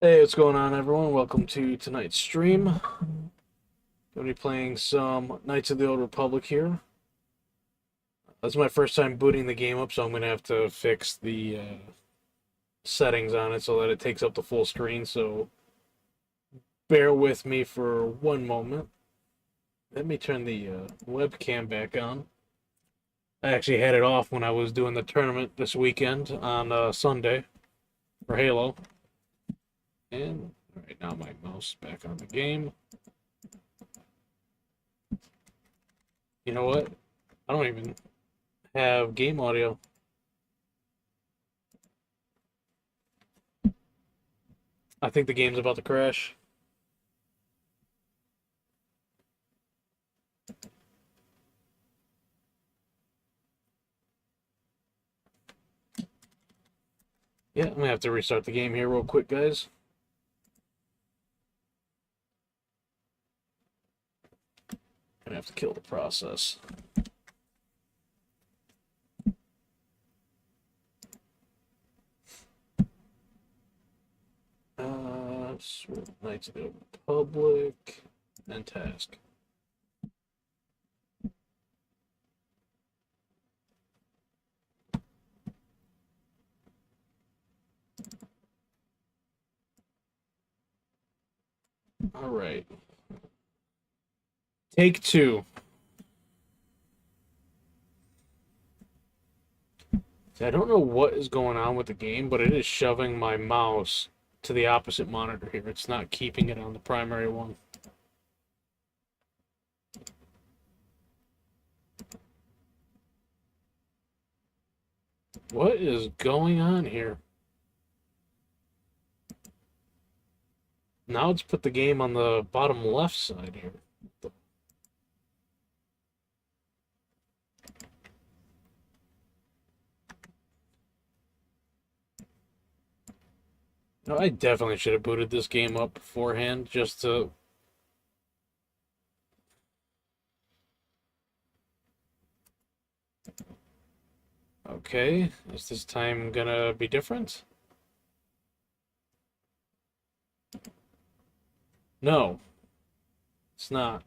Hey, what's going on, everyone? Welcome to tonight's stream. Gonna be playing some Knights of the Old Republic here. That's my first time booting the game up, so I'm gonna have to fix the settings on it so that it takes up the full screen. So bear with me for one moment. Let me turn the webcam back on. I actually had it off when I was doing the tournament this weekend on Sunday for Halo. And right now my mouse back on the game. You know what? I don't even have game audio. I think the game's about to crash. Yeah, I'm gonna have to restart the game here real quick, guys. Gonna have to kill the process. Knights of the Republic and task. All right. Take two. See, I don't know what is going on with the game, but it is shoving my mouse to the opposite monitor here. It's not keeping it on the primary one. What is going on here? Now it's put the game on the bottom left side here. No, I definitely should have booted this game up beforehand just to. Okay, is this time gonna be different? No, it's not.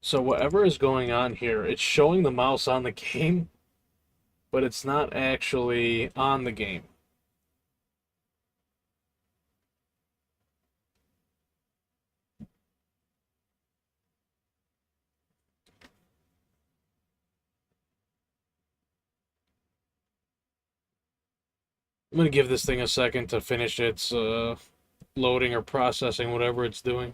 So whatever is going on here, it's showing the mouse on the game, but it's not actually on the game. I'm gonna give this thing a second to finish its loading or processing, whatever it's doing.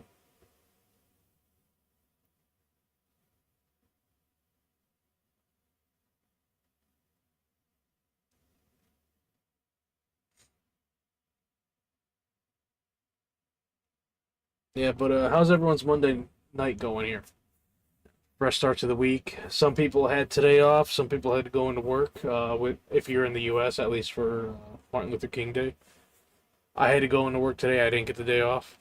Yeah, but how's everyone's Monday night going here? Fresh start to the week. Some people had today off. Some people had to go into work. If you're in the U.S., at least for Martin Luther King Day, I had to go into work today. I didn't get the day off.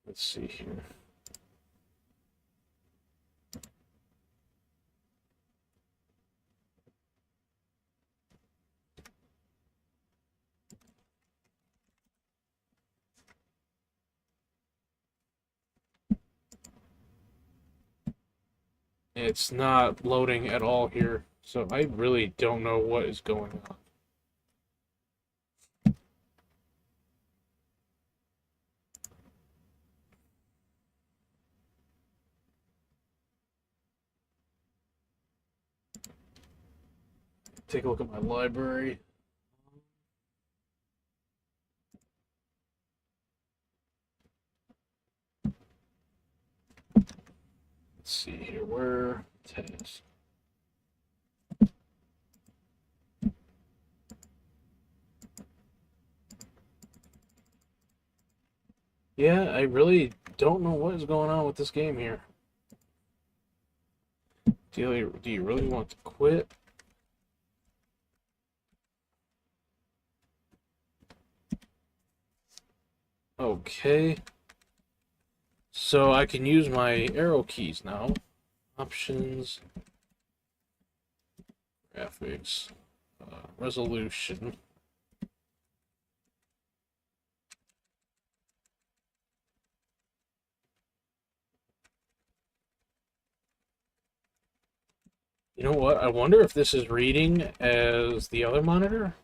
Let's see here. It's not loading at all here, so I really don't know what is going on. Take a look at my library. Let's see here, where task. Yeah, I really don't know what is going on with this game here. Do you really want to quit? Okay. So I can use my arrow keys now. Options, graphics, resolution. You know what? I wonder if this is reading as the other monitor.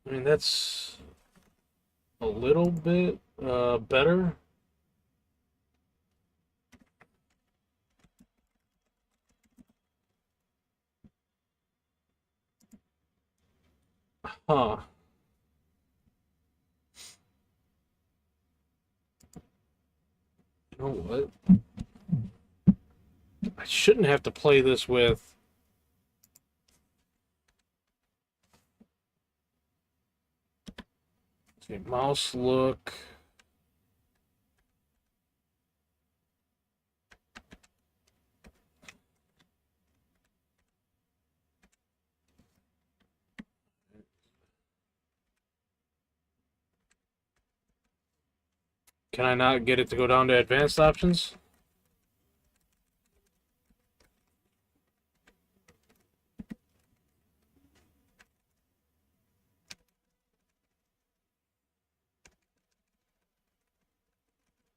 I mean, that's a little bit better. Huh. You know what? I shouldn't have to play this with. Let's see, mouse look. Can I not get it to go down to advanced options?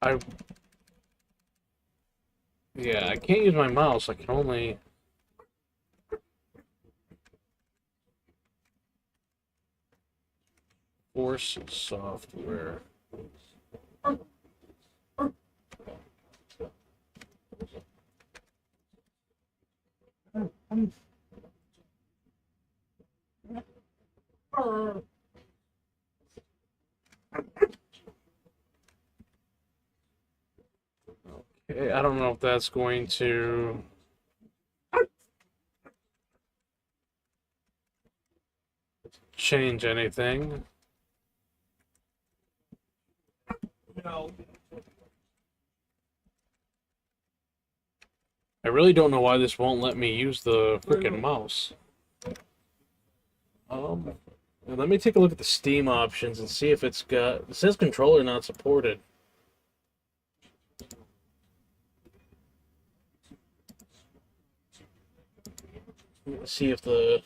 I Yeah, I can't use my mouse. I can only force software. Okay, I don't know if that's going to change anything. I really don't know why this won't let me use the freaking mouse. Um, Let me take a look at the Steam options and see if it's got. It says controller not supported. Let's see if the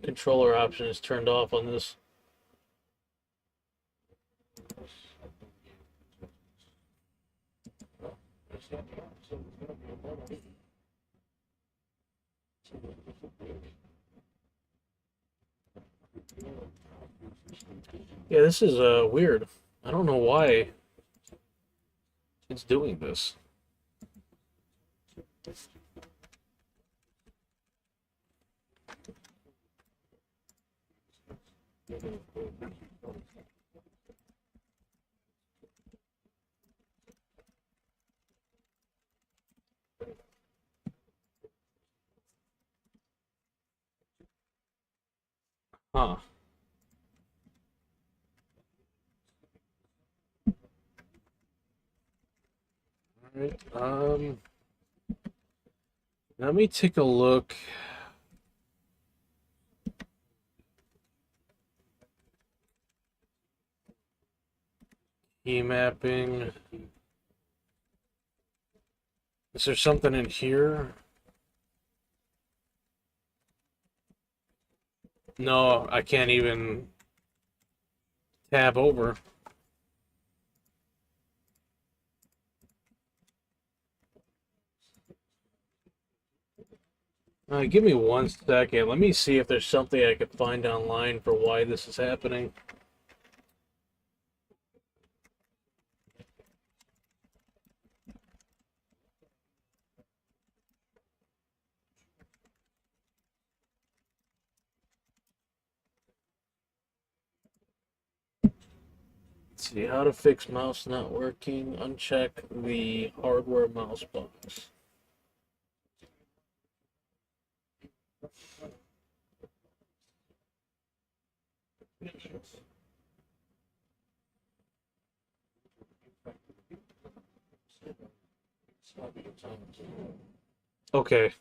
controller option is turned off on this. Yeah, this is weird. I don't know why it's doing this. Huh. Alright, let me take a look. Key mapping. Is there something in here? No, I can't even tab over. Give me 1 second. Let me see if there's something I could find online for why this is happening. Let's see, how to fix mouse not working. Uncheck the hardware mouse box. Okay.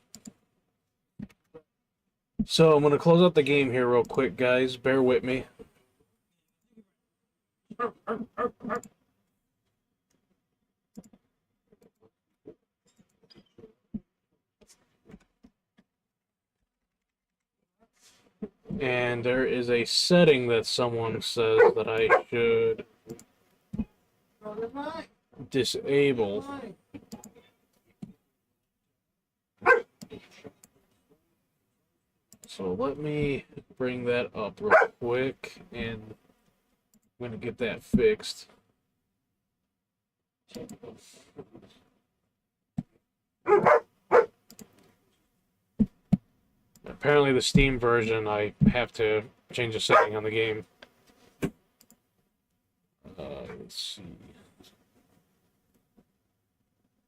So I'm gonna close out the game here real quick, guys. Bear with me. And there is a setting that someone says that I should disable. So let me bring that up real quick, and I'm gonna get that fixed. Apparently the Steam version, I have to change a setting on the game. Let's see.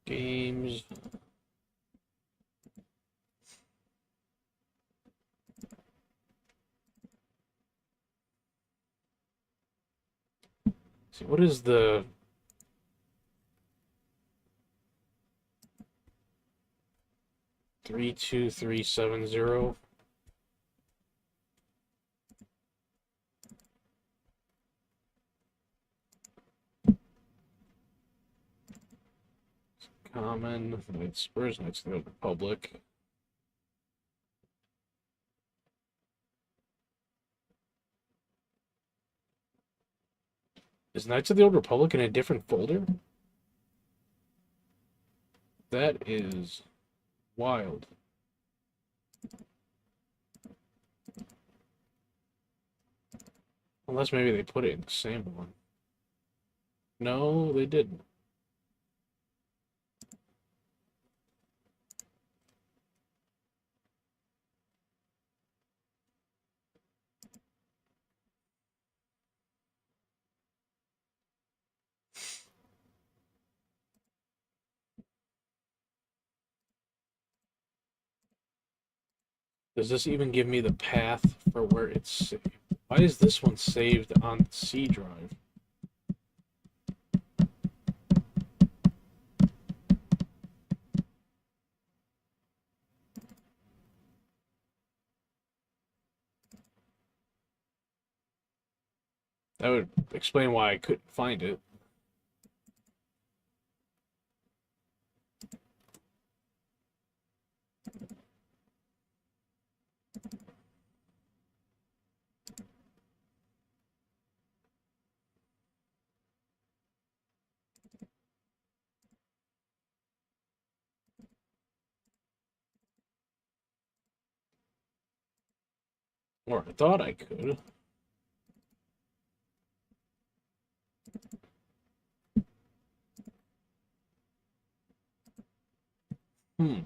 Games. Let's see, what is the 32370? Common. It's where's Knights of the Republic? Is Knights of the Old Republic in a different folder? That is wild. Unless maybe they put it in the same one. No, they didn't. Does this even give me the path for where it's saved? Why is this one saved on the C drive? That would explain why I couldn't find it. Or I thought I could. Hmm.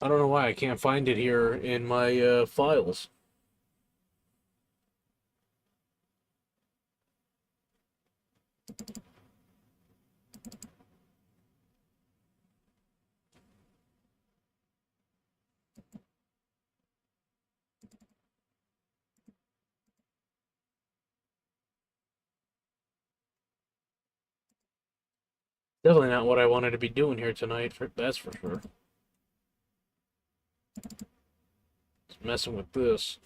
I don't know why I can't find it here in my files. Definitely not what I wanted to be doing here tonight, that's for sure. Just messing with this.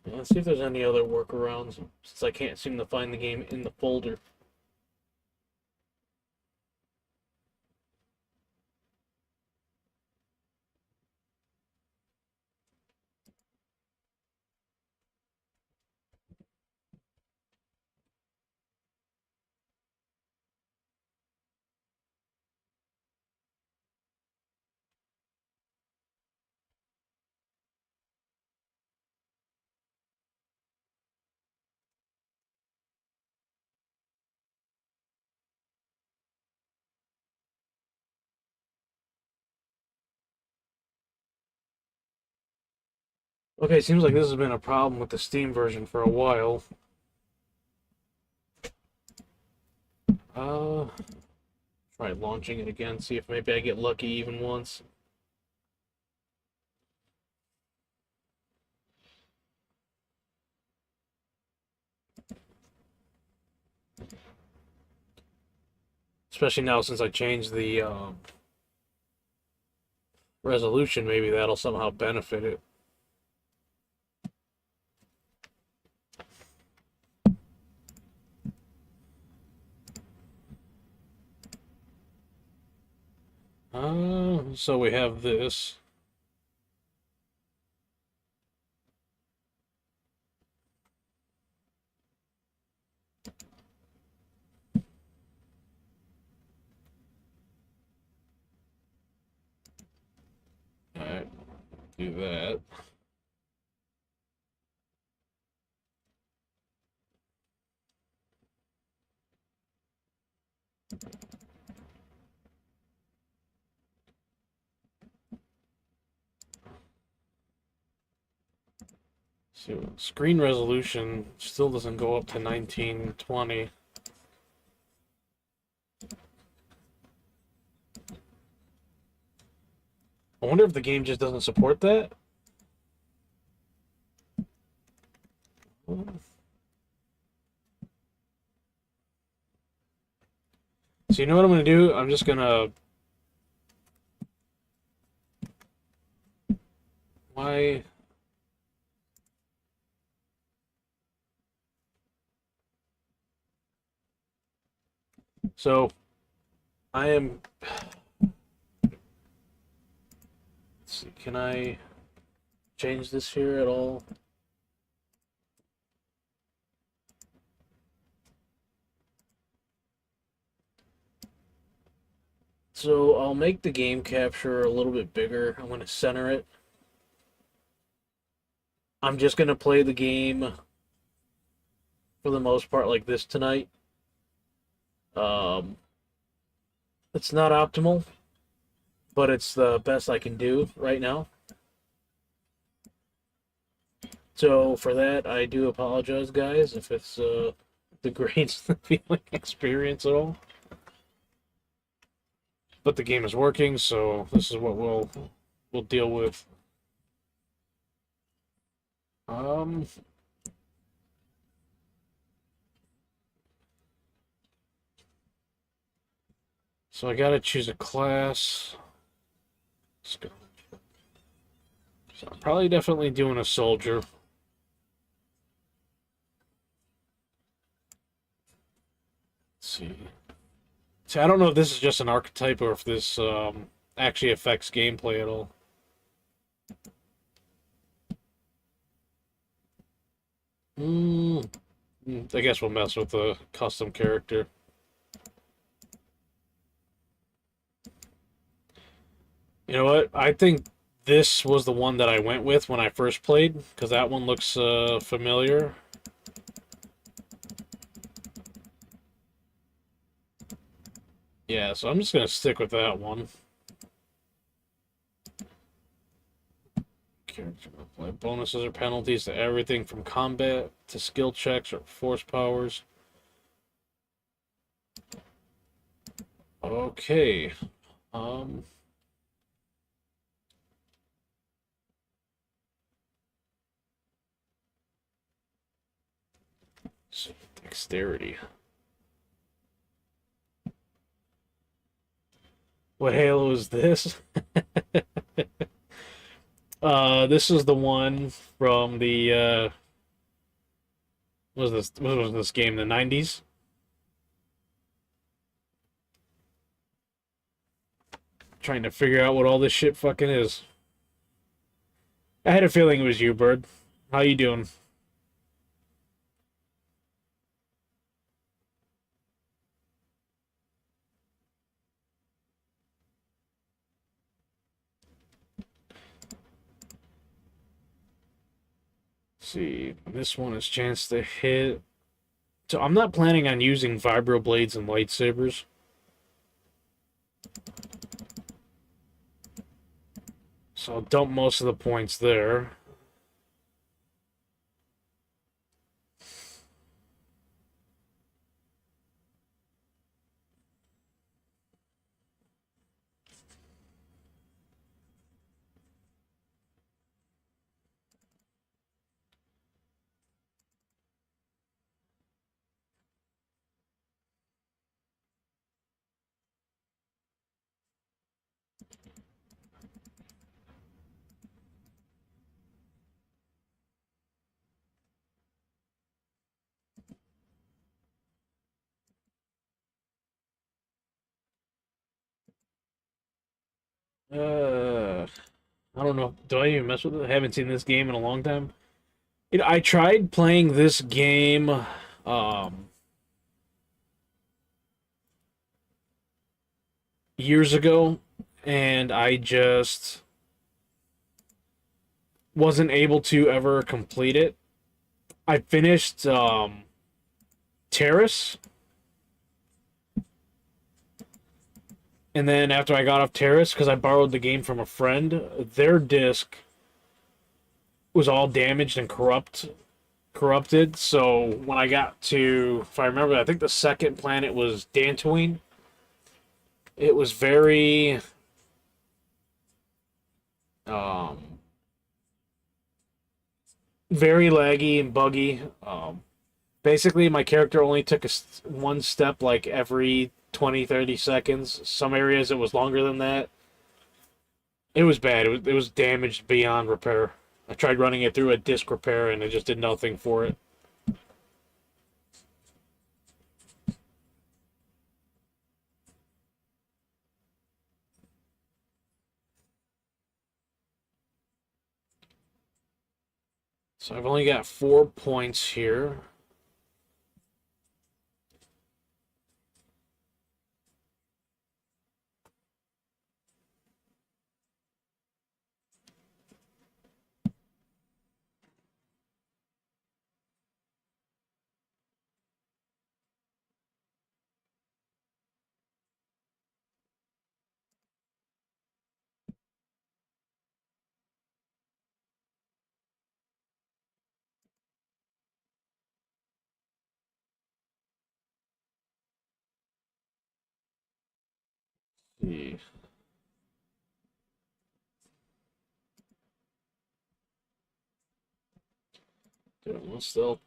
Let's see if there's any other workarounds, since I can't seem to find the game in the folder. Okay, seems like this has been a problem with the Steam version for a while. Uh, Try launching it again, see if maybe I get lucky even once. Especially now since I changed the resolution, maybe that'll somehow benefit it. So we have this. Alright, do that. See, screen resolution still doesn't go up to 1920. I wonder if the game just doesn't support that. So you know what I'm gonna do? I'm just gonna... Why... So, I am... Let's see, can I change this here at all? So I'll make the game capture a little bit bigger. I'm going to center it. I'm just going to play the game for the most part like this tonight. Um, it's not optimal, but it's the best I can do right now. So for that, I do apologize, guys, if it's degrades the viewing experience at all. But the game is working, so this is what we'll deal with. Um, so I gotta choose a class. Let's go. So I'm probably definitely doing a soldier. Let's see. See, I don't know if this is just an archetype or if this actually affects gameplay at all. I guess we'll mess with the custom character. You know what? I think this was the one that I went with when I first played, because that one looks familiar. Yeah, so I'm just going to stick with that one. Character apply bonuses or penalties to everything from combat to skill checks or force powers. Okay. Dexterity. What Halo is this? This is the one from the what was this game? The 90s? Trying to figure out what all this shit fucking is. I had a feeling it was you, Bird. How you doing? Let's see, this one is chance to hit. So I'm not planning on using vibro blades and lightsabers. So I'll dump most of the points there. Uh, I don't know. Do I even mess with it? I haven't seen this game in a long time. I tried playing this game um, years ago, and I just wasn't able to ever complete it. I finished Terrace, and then after I got off Terrace, because I borrowed the game from a friend, their disc was all damaged and corrupted. So when I got to, if I remember, I think the second planet was Dantooine. It was um, very laggy and buggy. Basically, my character only took one step like every 20, 30 seconds. Some areas it was longer than that. It was bad. It was damaged beyond repair. I tried running it through a disc repair and it just did nothing for it. So I've only got 4 points here. Let's see. Still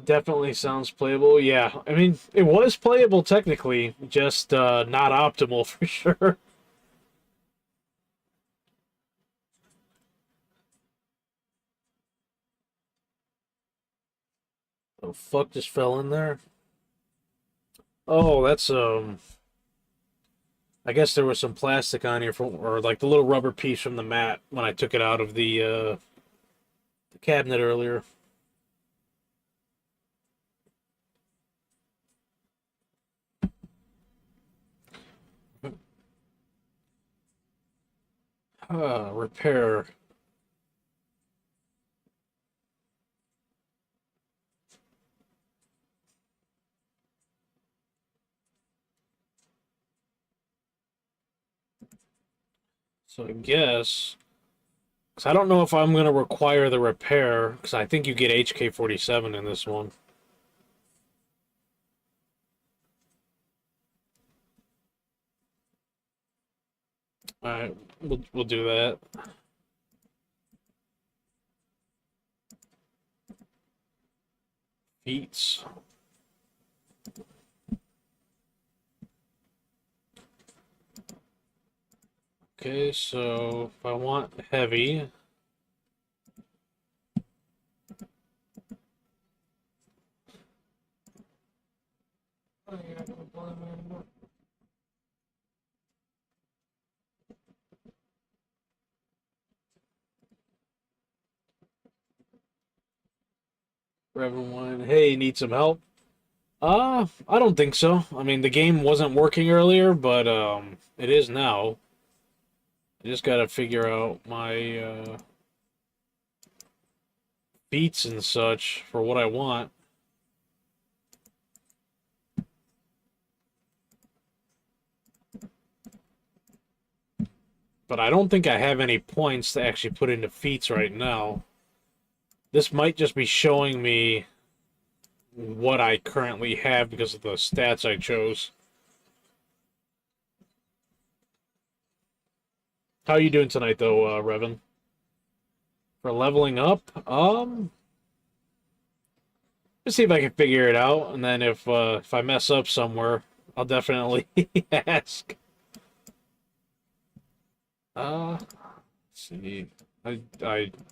definitely sounds playable. Yeah, I mean, it was playable technically, just not optimal for sure. Oh, fuck just fell in there. Oh, that's I guess there was some plastic on here from, or like the little rubber piece from the mat when I took it out of the cabinet earlier. Repair. So I guess, because I don't know if I'm gonna require the repair, because I think you get HK-47 in this one. All right, we'll do that. Feats. Okay, so if I want heavy, for everyone, hey, need some help? I don't think so. I mean, the game wasn't working earlier, but it is now. I just gotta figure out my beats and such for what I want. But I don't think I have any points to actually put into feats right now. This might just be showing me what I currently have because of the stats I chose. How are you doing tonight, though, Revan? For leveling up? Let's see if I can figure it out, and then if I mess up somewhere, I'll definitely ask. Let's see. I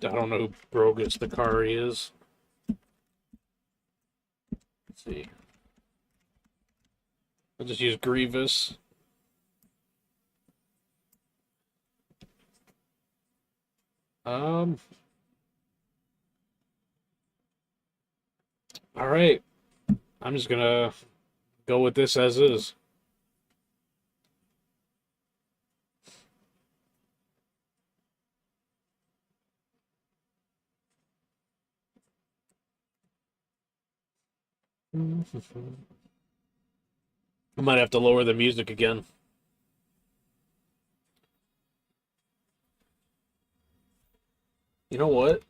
don't know who Brogus the Kari is. Let's see. I'll just use Grievous. Um, all right. I'm just gonna go with this as is. I might have to lower the music again. You know what?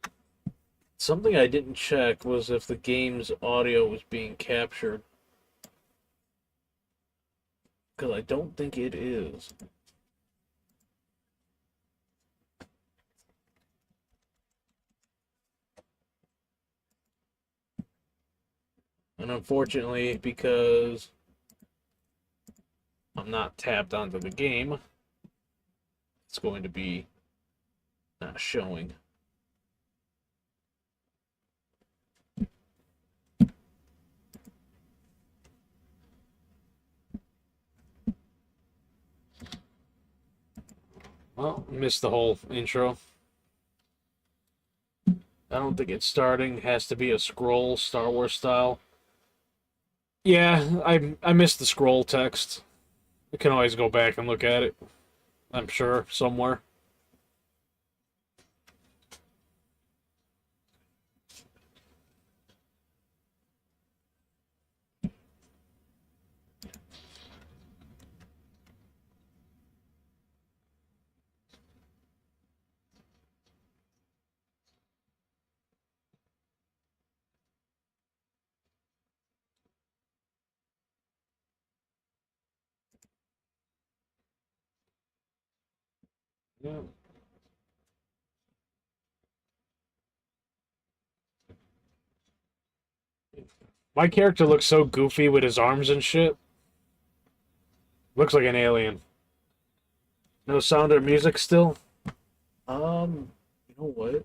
Something I didn't check was if the game's audio was being captured. Because I don't think it is. And unfortunately, because I'm not tapped onto the game, it's going to be not showing. Well, missed the whole intro. I don't think it's starting. It has to be a scroll, Star Wars style. Yeah, I missed the scroll text. I can always go back and look at it. I'm sure, somewhere. Yeah. My character looks so goofy with his arms and shit. Looks like an alien. No sound or music still? You know what?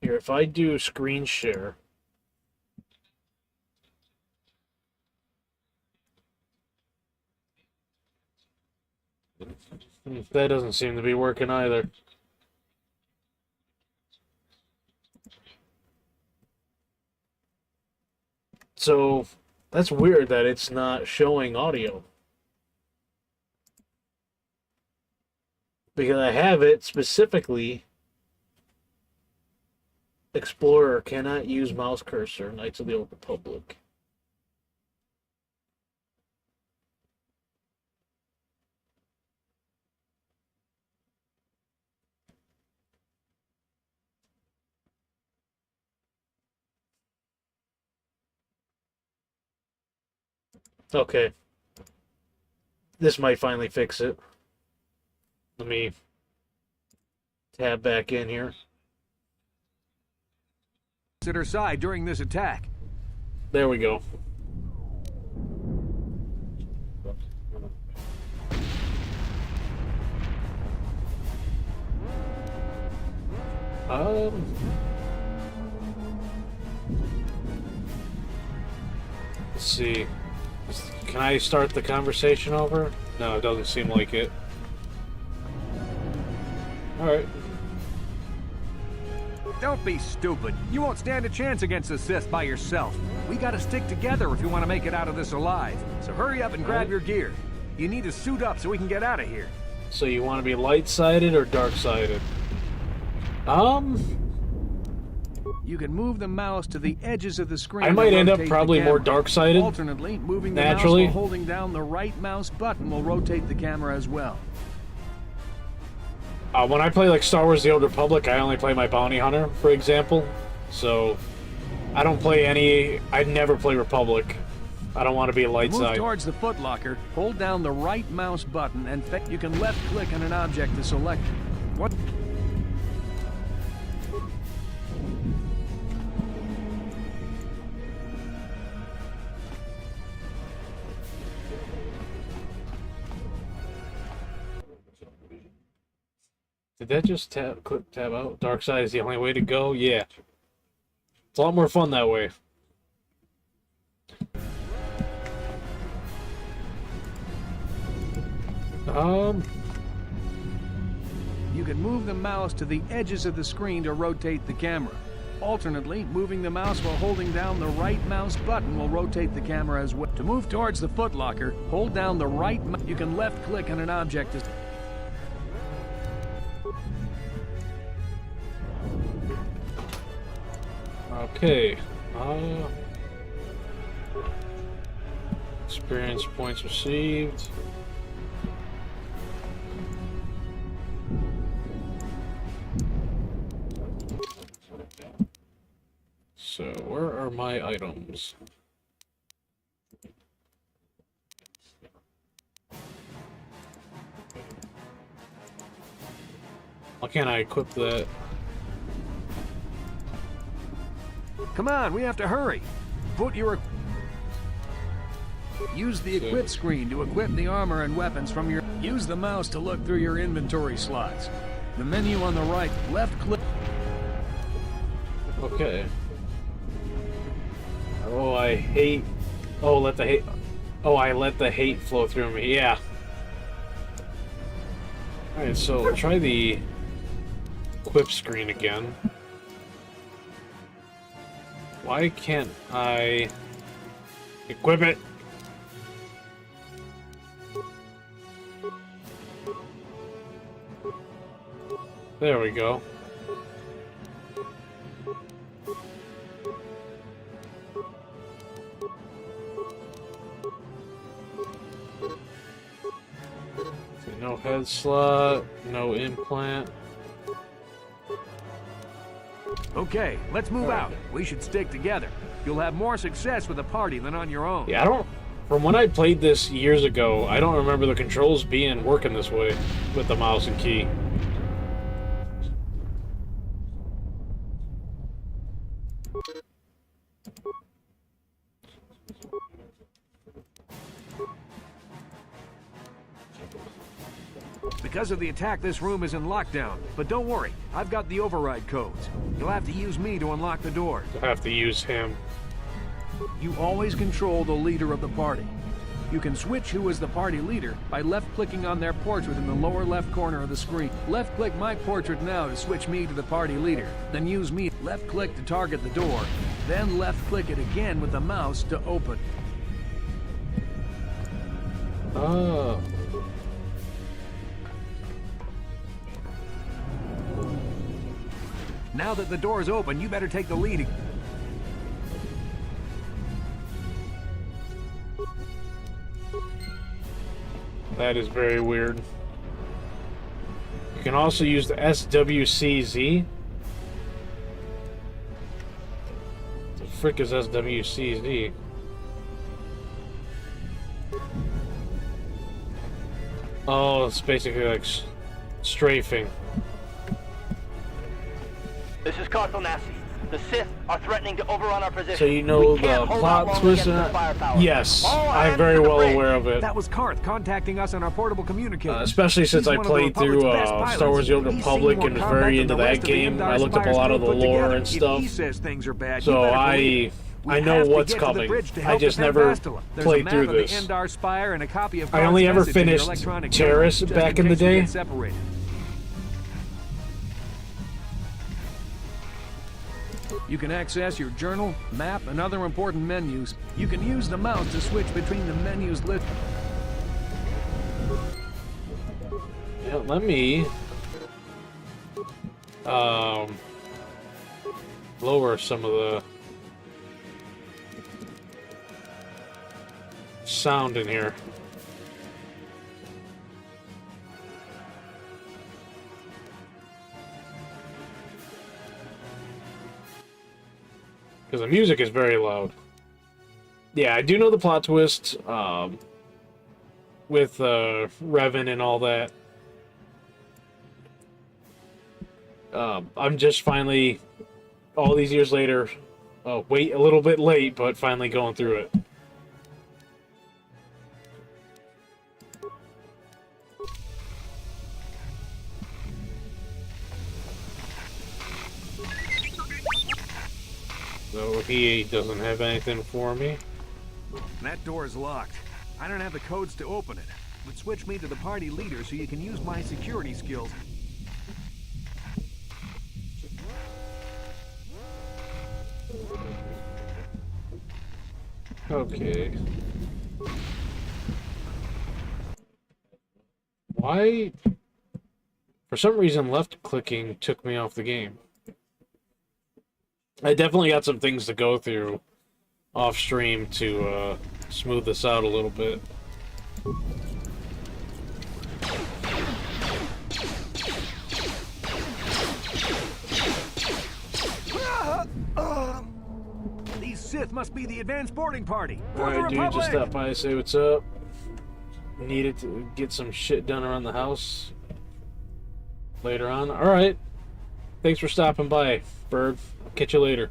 Here, if I do screen share. That doesn't seem to be working either. So, that's weird that it's not showing audio. Because I have it specifically. Explorer cannot use mouse cursor, Knights of the Old Republic. Okay. This might finally fix it. Let me tab back in here. At her side during this attack. There we go. Let's see. Can I start the conversation over? No, it doesn't seem like it. Alright. Don't be stupid. You won't stand a chance against the Sith by yourself. We gotta stick together if you want to make it out of this alive. So hurry up and grab your gear. You need to suit up so we can get out of here. So you want to be light-sided or dark-sided? You can move the mouse to the edges of the screen. I might end up probably more dark-sided. Alternately, moving the naturally. mouse while holding down the right mouse button will rotate the camera as well. When I play like Star Wars The Old Republic, I only play my bounty hunter, for example. So, I don't play any... I never play Republic. I don't want to be a light Move side. towards the footlocker, hold down the right mouse button, and you can left-click on an object to select it. What? Did that just tab out? Dark side is the only way to go? Yeah. It's a lot more fun that way. You you can move the mouse to the edges of the screen to rotate the camera. Alternately, moving the mouse while holding down the right mouse button will rotate the camera as well. To move towards the footlocker, hold down the right you can left-click on an object. Okay. Experience points received. So, where are my items? Why can't I equip that? Come on, we have to hurry. Put your... Use the equip screen to equip the armor and weapons from your... Use the mouse to look through your inventory slots. The menu on the right, left click... Okay. Oh, I hate... Oh, let the hate... Oh, I let the hate flow through me. Yeah. Alright, so try the equip screen again. Why can't I equip it? There we go. No head slot, no implant. Okay, let's move out. We should stick together. You'll have more success with a party than on your own. Yeah, I don't... From when I played this years ago, I don't remember the controls working this way with the mouse and key. Because of the attack, this room is in lockdown. But don't worry, I've got the override codes. You'll have to use me to unlock the doors. I have to use him. You always control the leader of the party. You can switch who is the party leader by left-clicking on their portrait in the lower left corner of the screen. Left-click my portrait now to switch me to the party leader. Then use me. Left-click to target the door. Then left-click it again with the mouse to open. Oh. Now that the door is open, you better take the lead. That is very weird. You can also use the SWCZ. The frick is SWCZ? Oh, it's basically like strafing. This is KOTOR. The Sith are threatening to overrun our position. So you know We can't the hold plot out long twist? against their firepower. Yes, All I'm hands very to the well bridge. aware of it. That was Karth contacting us on our portable communicator. Especially since I played through Star Wars: The Old Republic and was very into that game. I looked up a lot of the lore and stuff. So I know what's coming. I just never played through this. I only ever finished Terrace back in the day. You can access your journal, map, and other important menus. You can use the mouse to switch between the menus list. Yeah, let me lower some of the sound in here. Because the music is very loud. Yeah, I do know the plot twist with Revan and all that. I'm just finally, all these years later, wait a little bit late, but finally going through it. So he doesn't have anything for me. That door is locked. I don't have the codes to open it. But switch me to the party leader so you can use my security skills. Okay. Why? For some reason, left clicking took me off the game. I definitely got some things to go through off stream to smooth this out a little bit. These Sith must be the advanced boarding party. Alright, dude, just stop by and say what's up. Needed to get some shit done around the house later on. Alright. Thanks for stopping by, Bird. I'll catch you later.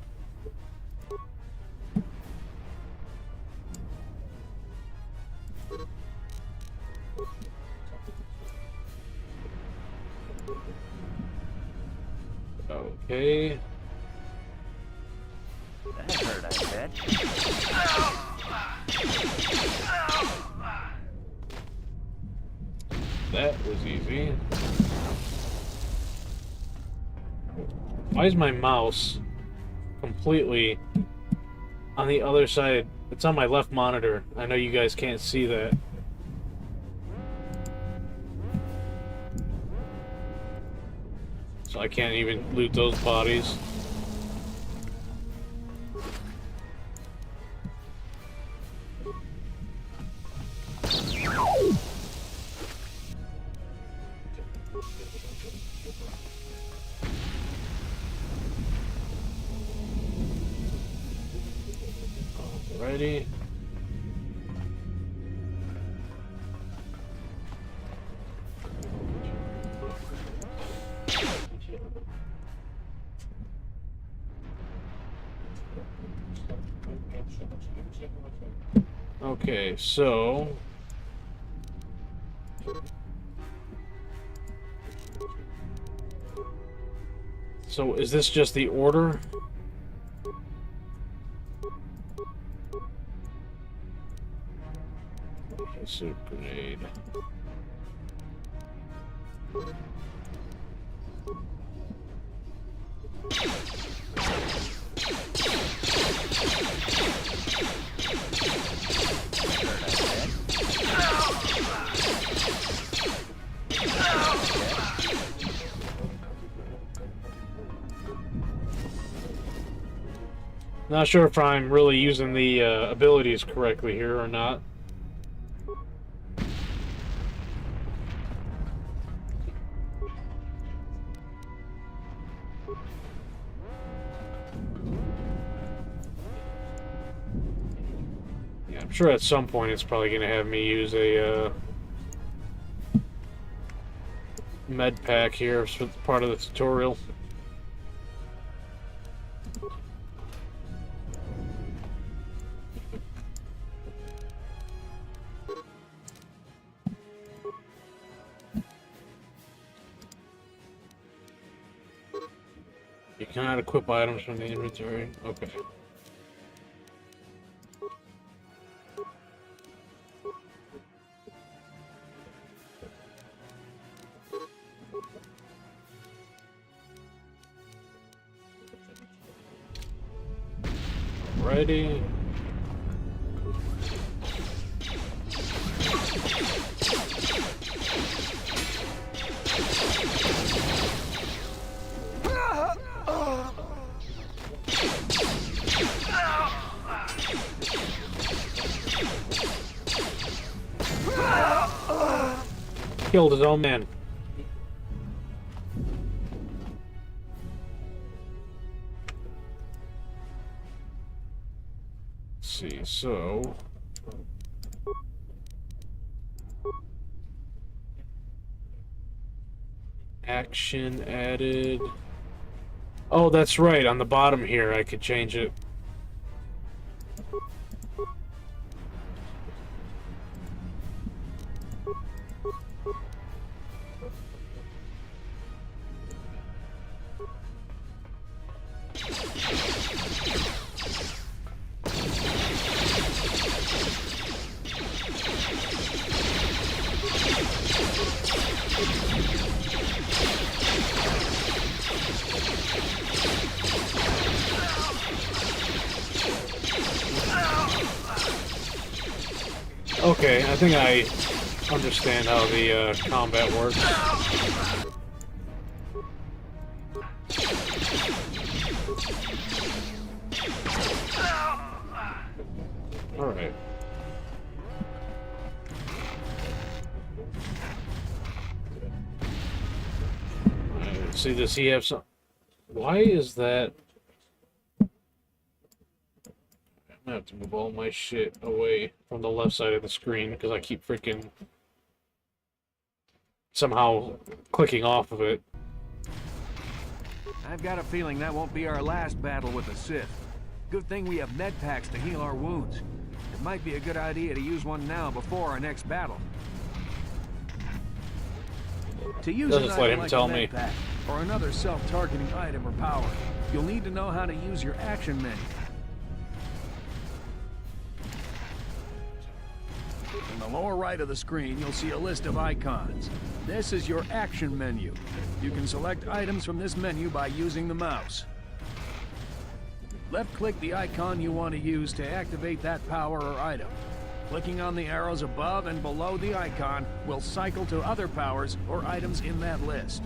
Okay. That hurt, I bet. That was easy. Why is my mouse completely on the other side? It's on my left monitor. I know you guys can't see that. So I can't even loot those bodies. Alrighty. Okay, so is this just the order? Super grenade. Not sure if I'm really using the abilities correctly here or not. Yeah, I'm sure at some point it's probably going to have me use a med pack here for part of the tutorial. You cannot equip items from the inventory. Okay. Alrighty. Killed his own man. Let's see, so action added. Oh, that's right. On the bottom here, I could change it. Okay, I think I understand how the combat works. Alright. See, does he have some... Why is that... I'm gonna have to move all my shit away from the left side of the screen, because I keep freaking... somehow clicking off of it. I've got a feeling that won't be our last battle with the Sith. Good thing we have med packs to heal our wounds. It might be a good idea to use one now before our next battle. To use Doesn't an let item him like tell a me. med pack, or another self-targeting item or power, you'll need to know how to use your action menu. In the lower right of the screen, you'll see a list of icons. This is your action menu. You can select items from this menu by using the mouse. Left-click the icon you want to use to activate that power or item. Clicking on the arrows above and below the icon will cycle to other powers or items in that list.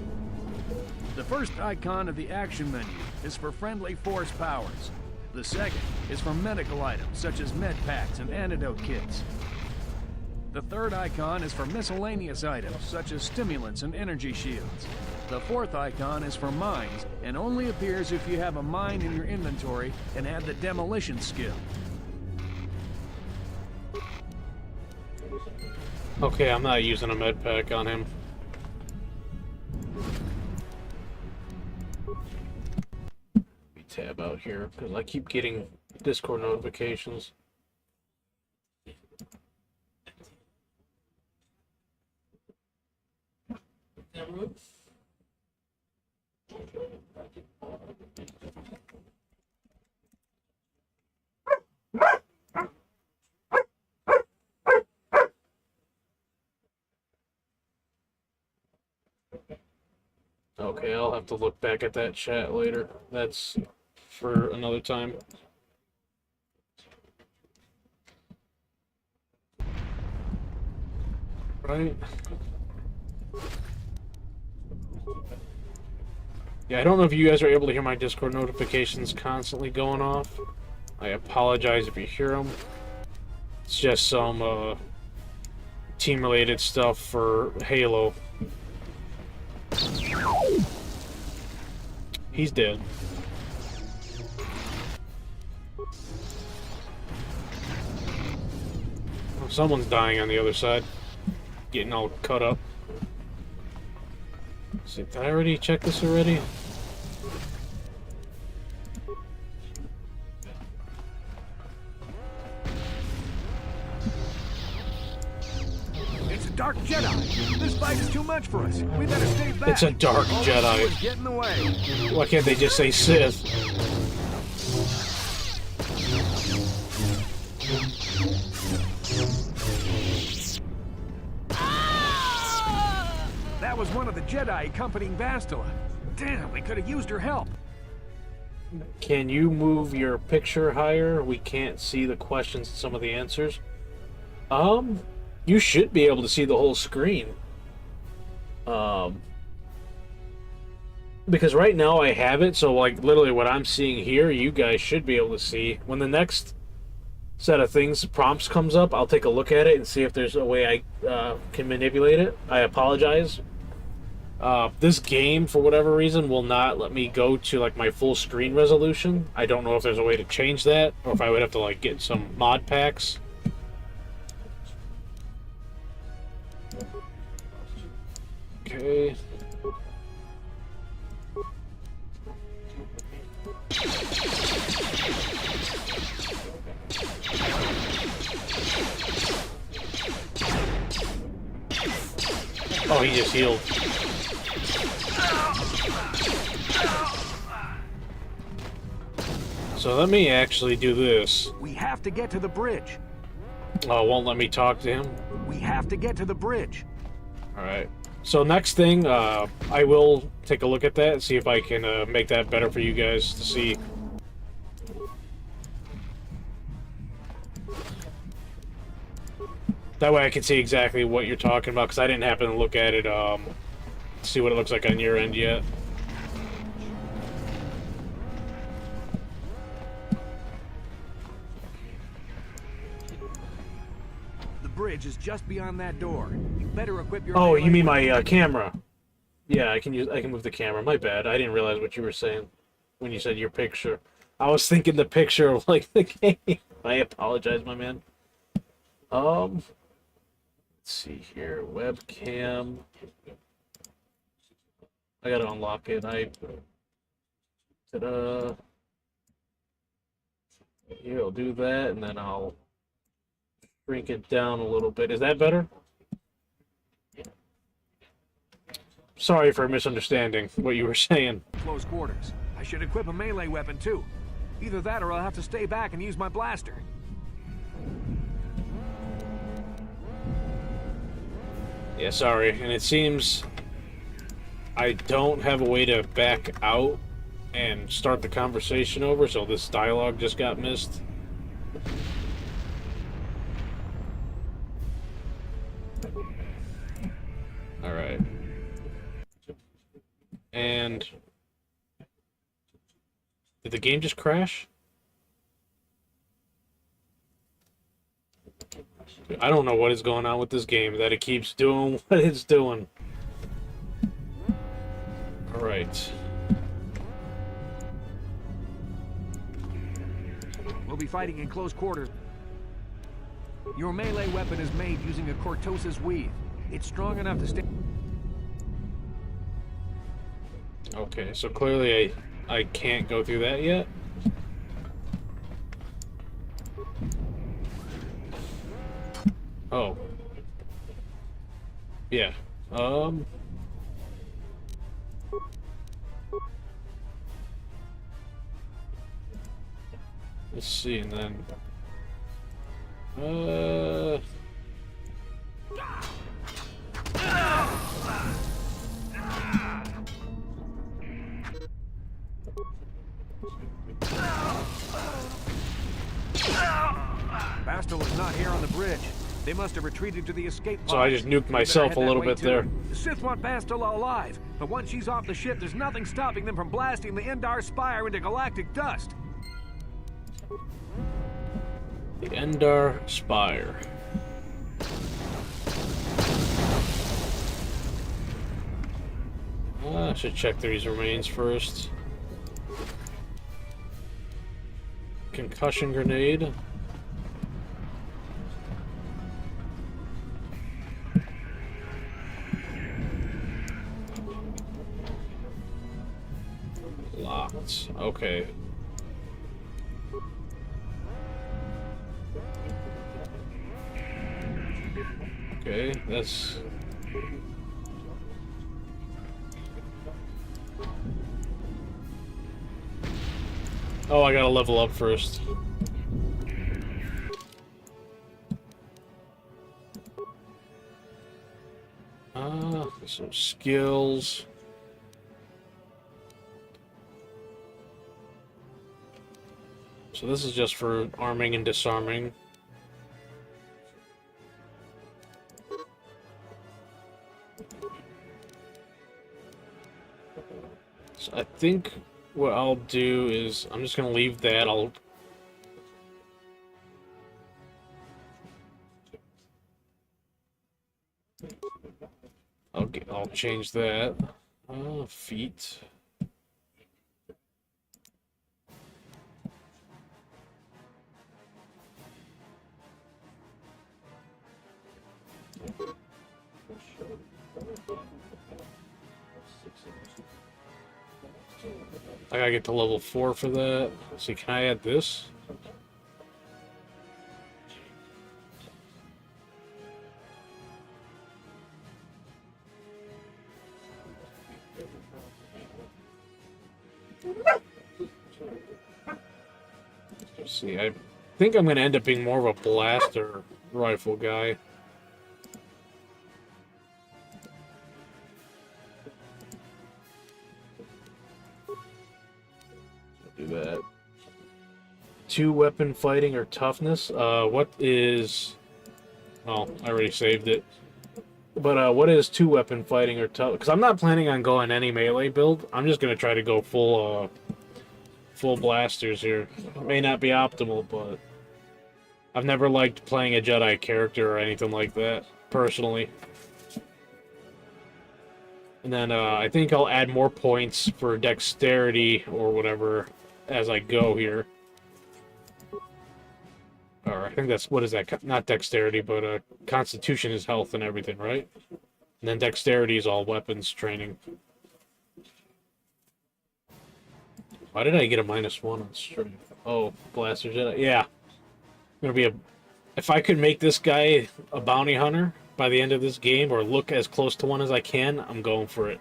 The first icon of the action menu is for friendly force powers. The second is for medical items such as med packs and antidote kits. The third icon is for miscellaneous items such as stimulants and energy shields. The fourth icon is for mines and only appears if you have a mine in your inventory and add the demolition skill. Okay, I'm not using a med pack on him. Let me tab out here, because I keep getting Discord notifications. Okay, I'll have to look back at that chat later. That's for another time. Right? Yeah, I don't know if you guys are able to hear my Discord notifications constantly going off. I apologize if you hear them. It's just some team-related stuff for Halo. He's dead. Oh, someone's dying on the other side. Getting all cut up. See, did I already check this already? It's a dark Jedi. This fight is too much for us. We better stay back. It's a dark All Jedi. we do is get in the way. Why can't they just say Sith? That was one of the Jedi accompanying Bastila. Damn, we could have used her help. Can you move your picture higher? We can't see the questions and some of the answers. You should be able to see the whole screen. Because right now I have it, so like literally what I'm seeing here, you guys should be able to see. When the next set of things, prompts comes up, I'll take a look at it and see if there's a way I can manipulate it. I apologize. This game, for whatever reason, will not let me go to like my full screen resolution. I don't know if there's a way to change that, or if I would have to like get some mod packs. Okay. Oh, he just healed. So let me actually do this. We have to get to the bridge. Oh, it won't let me talk to him. We have to get to the bridge. Alright. So next thing, I will take a look at that and see if I can make that better for you guys to see. That way I can see exactly what you're talking about, because I didn't happen to look at it, see what it looks like on your end yet. The bridge is just beyond that door. You better equip your... Oh, you mean my camera? Yeah, I can move the camera. My bad. I didn't realize what you were saying when you said your picture. I was thinking the picture of like the game. I apologize, my man. Let's see here. Webcam. I gotta unlock it. Ta-da. Here, I'll do that, and then I'll shrink it down a little bit. Is that better? Sorry for misunderstanding what you were saying. Close quarters. I should equip a melee weapon too. Either that or I'll have to stay back and use my blaster. Yeah, sorry. And it seems I don't have a way to back out and start the conversation over, so this dialogue just got missed. Alright. And... did the game just crash? I don't know what is going on with this game, that it keeps doing what it's doing. Alright. We'll be fighting in close quarters. Your melee weapon is made using a cortosis weave. It's strong enough to stay... Okay, so clearly I can't go through that yet. Oh. Yeah. Let's see, and then... Bastel is not here on the bridge. They must have retreated to the escape pod. So I just nuked myself a little bit there. The Sith want Bastila alive, but once she's off the ship, there's nothing stopping them from blasting the Endar Spire into galactic dust. The Endar Spire. I should check these remains first. Concussion grenade. Locked. Okay. Okay, that's... oh, I gotta level up first. Some skills. So this is just for arming and disarming. So I think what I'll do is I'm just gonna leave that. I'll change that. Feet. I gotta get to level 4 for that. See, can I add this? Let's see, I think I'm gonna end up being more of a blaster rifle guy. Do that. 2 weapon fighting or toughness. What is Oh, I already saved it. But what is two-weapon fighting or tough? Because I'm not planning on going any melee build. I'm just gonna try to go full blasters here. It may not be optimal, but I've never liked playing a Jedi character or anything like that, personally. And then I think I'll add more points for dexterity or whatever as I go here. Or I think that's, what is that? Not dexterity, but constitution is health and everything, right? And then dexterity is all weapons training. Why did I get a -1 on strength? Oh, Blaster Jedi. Yeah. Gonna be a... If I could make this guy a bounty hunter by the end of this game, or look as close to one as I can, I'm going for it.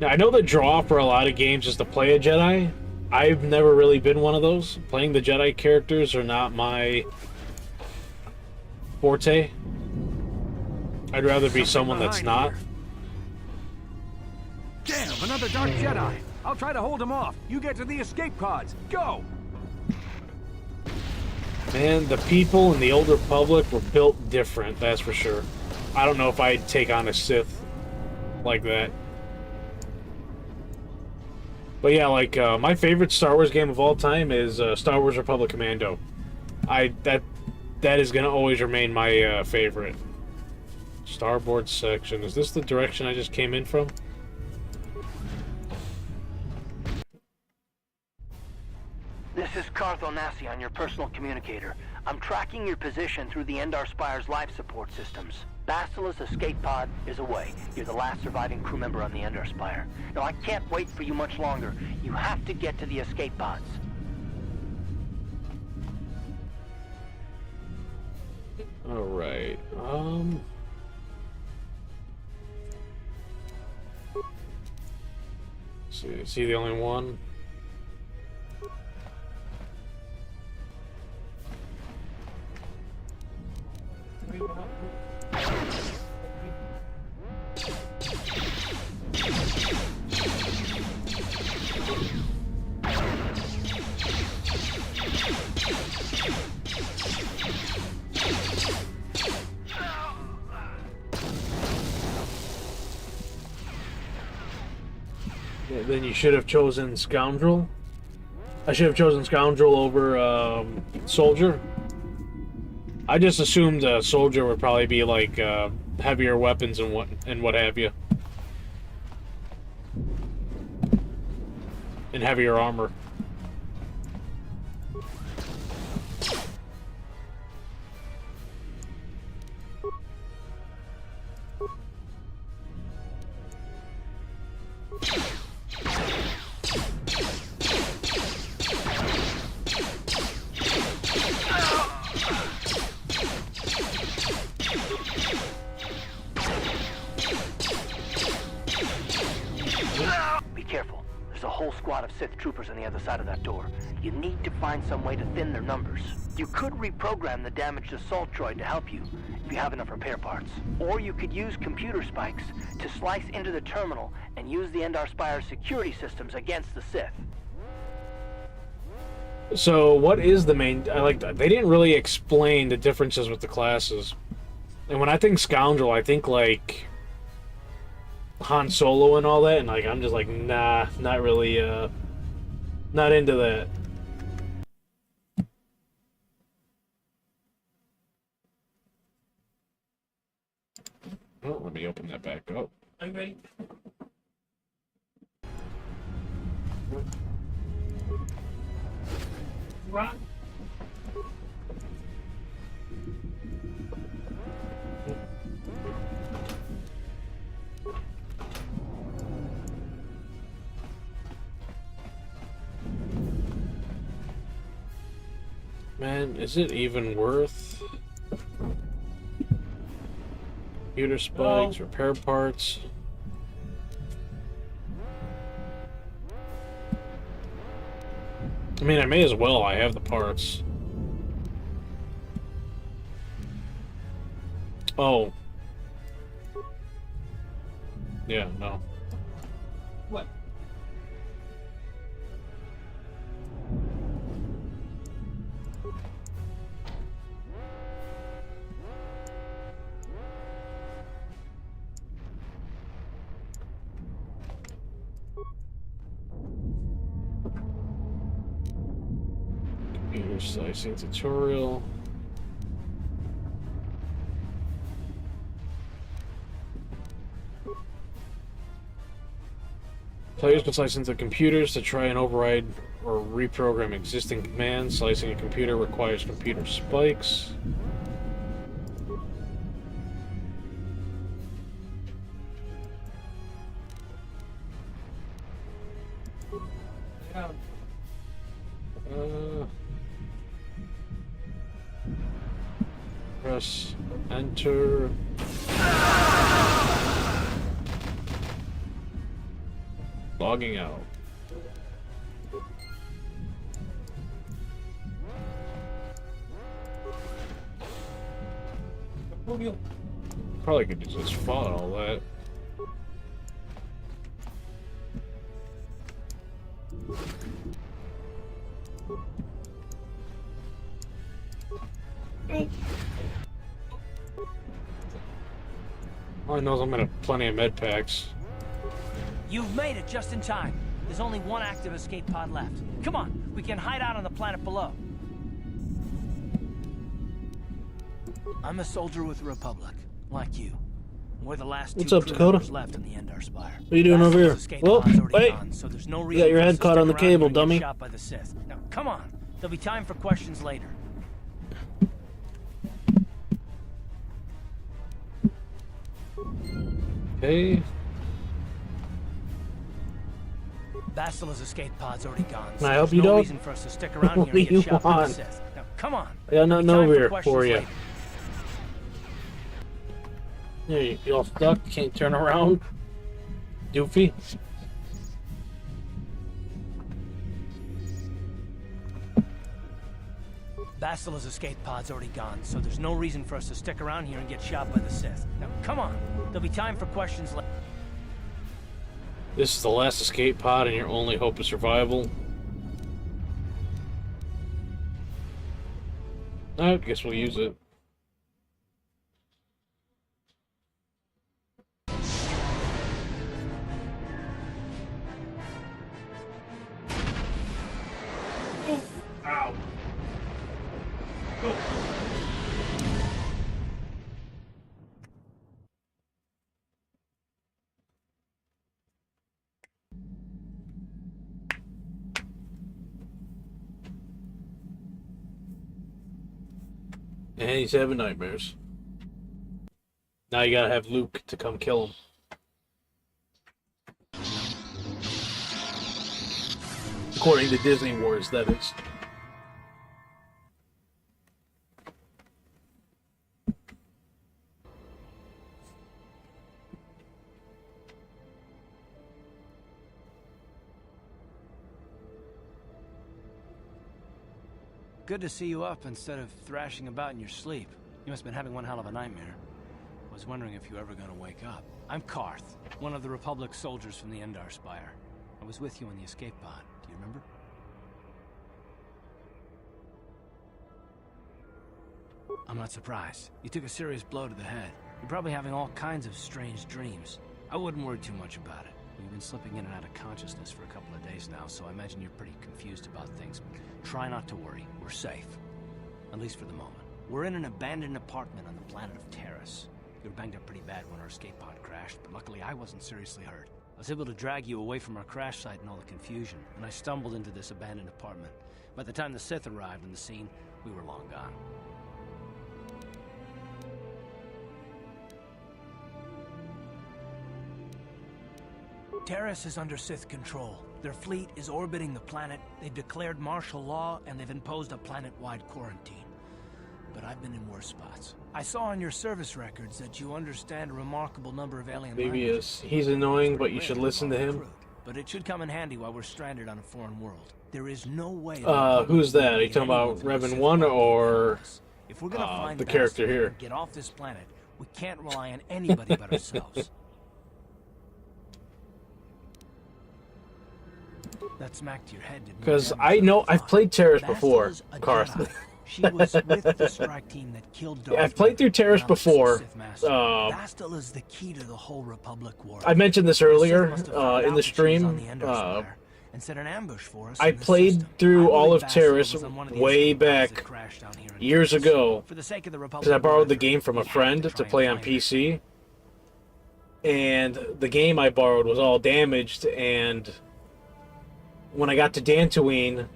Now, I know the draw for a lot of games is to play a Jedi. I've never really been one of those. Playing the Jedi characters are not my forte. I'd rather be someone that's not. Damn, another Dark Jedi. I'll try to hold him off. You get to the escape pods. Go! Man, the people in the Old Republic were built different, that's for sure. I don't know if I'd take on a Sith like that. But yeah, like, my favorite Star Wars game of all time is Star Wars Republic Commando. That is going to always remain my favorite. Starboard section. Is this the direction I just came in from? This is Carthel Nassi on your personal communicator. I'm tracking your position through the Endar Spire's life support systems. Bastila's escape pod is away. You're the last surviving crew member on the Endar Spire. Now, I can't wait for you much longer. You have to get to the escape pods. Alright, is he the only one? Yeah, then you should have chosen Scoundrel. I should have chosen Scoundrel over Soldier. I just assumed Soldier would probably be like heavier weapons and what have you, and heavier armor. Be careful. There's a whole squad of Sith troopers on the other side of that door. You need to find some way to thin their numbers. You could reprogram the damaged assault droid to help you, if you have enough repair parts. Or you could use computer spikes to slice into the terminal and use the Endar Spire's security systems against the Sith. So, what is the main... they didn't really explain the differences with the classes. And when I think Scoundrel, I think, like, Han Solo and all that, and, like, I'm just like, nah, not really, not into that. Oh, let me open that back up. Are you ready? Rock. Man, is it even worth computer spikes, repair parts? I mean, I may as well. I have the parts. Oh. Yeah, no. What? Computer slicing tutorial. Players can slice into computers to try and override or reprogram existing commands. Slicing a computer requires computer spikes. Yeah. Press enter. Logging out. Probably could have just fought all that. All I know is I'm gonna have plenty of med packs. You've made it just in time. There's only one active escape pod left. Come on, we can hide out on the planet below. I'm a soldier with the Republic, like you. We're the last What's two up, crew Dakota? members left in the Endar Spire. What are you doing over here? Whoa, wait! So there's no You reason got your for us head to caught stick on the around cable, here and get dummy. Shot by the Sith. Now, come on. There'll be time for questions later. Okay. Basila's escape pod's already gone. Can I so help there's you, no dog? reason for us to stick around What here do and you get shot by the want? Sith. Now, come on. I got There'll nothing be time over here questions for you. later. Hey, you all stuck? Can't turn around? Doofy? Basila's escape pod's already gone, so there's no reason for us to stick around here and get shot by the Sith. Now, come on. There'll be time for questions later. This is the last escape pod and your only hope of survival. I guess we'll use it. Ow. Go. And he's having nightmares. Now you gotta have Luke to come kill him. According to Disney Wars, that is. Good to see you up instead of thrashing about in your sleep. You must have been having one hell of a nightmare. Was wondering if you were ever gonna wake up. I'm Karth, one of the Republic soldiers from the Endar Spire. I was with you on the escape pod. Do you remember? I'm not surprised. You took a serious blow to the head. You're probably having all kinds of strange dreams. I wouldn't worry too much about it. You've been slipping in and out of consciousness for a couple of days now, so I imagine you're pretty confused about things. Try not to worry. We're safe. At least for the moment. We're in an abandoned apartment on the planet of Terrace. You were banged up pretty bad when our escape pod crashed, but luckily I wasn't seriously hurt. I was able to drag you away from our crash site and all the confusion, and I stumbled into this abandoned apartment. By the time the Sith arrived on the scene, we were long gone. Terrace is under Sith control. Their fleet is orbiting the planet, they've declared martial law, and they've imposed a planet-wide quarantine. But I've been in worse spots. I saw on your service records that you understand a remarkable number of alien Maybe languages. he's annoying, but you should listen to him. But it should come in handy while we're stranded on a foreign world. There is no way... Who's that? Are you talking about Revan 1 or if we're gonna find the character Bastila here? and get off this planet, we can't rely on anybody but ourselves. That smack to your head didn't Because do I damage know like I I've thought. played Terrace before, Bastila's a Carth. Jedi. She was with the strike team that killed Darth I've played through Vader, Terrace Malak's before. Sith Master. Bastila's the key to the whole Republic war. I mentioned this The Sith earlier must have found in out the that she was on stream. the Ender Spire and set an ambush for us I in the played system. through I all believe of Terrace Bastila was on one of the way escape pods that back crashed down here in years Texas. ago For the sake of the Republic because I borrowed the war game from a we had friend to to try and play on find her. PC. And the game I borrowed was all damaged, and when I got to Dantooine,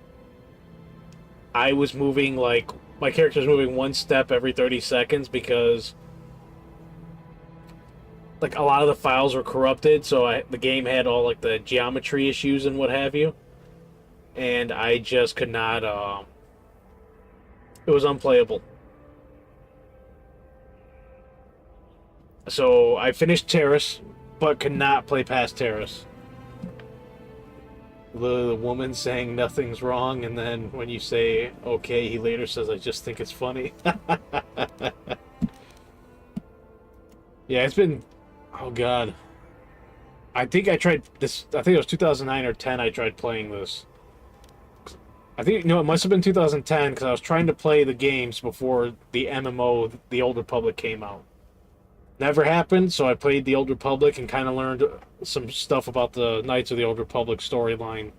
I was moving, like, my character was moving one step every 30 seconds because, like, a lot of the files were corrupted, so the game had all, like, the geometry issues and what have you. And I just could not, it was unplayable. So I finished Terrace, but could not play past Terrace. The woman saying nothing's wrong, and then when you say okay, he later says, I just think it's funny. Yeah, it's been, oh god. I think I tried this, I think it was 2009 or 10 I tried playing this. I think, no, it must have been 2010, because I was trying to play the games before the MMO, The Old Republic, came out. Never happened, so I played The Old Republic and kind of learned some stuff about the Knights of the Old Republic storyline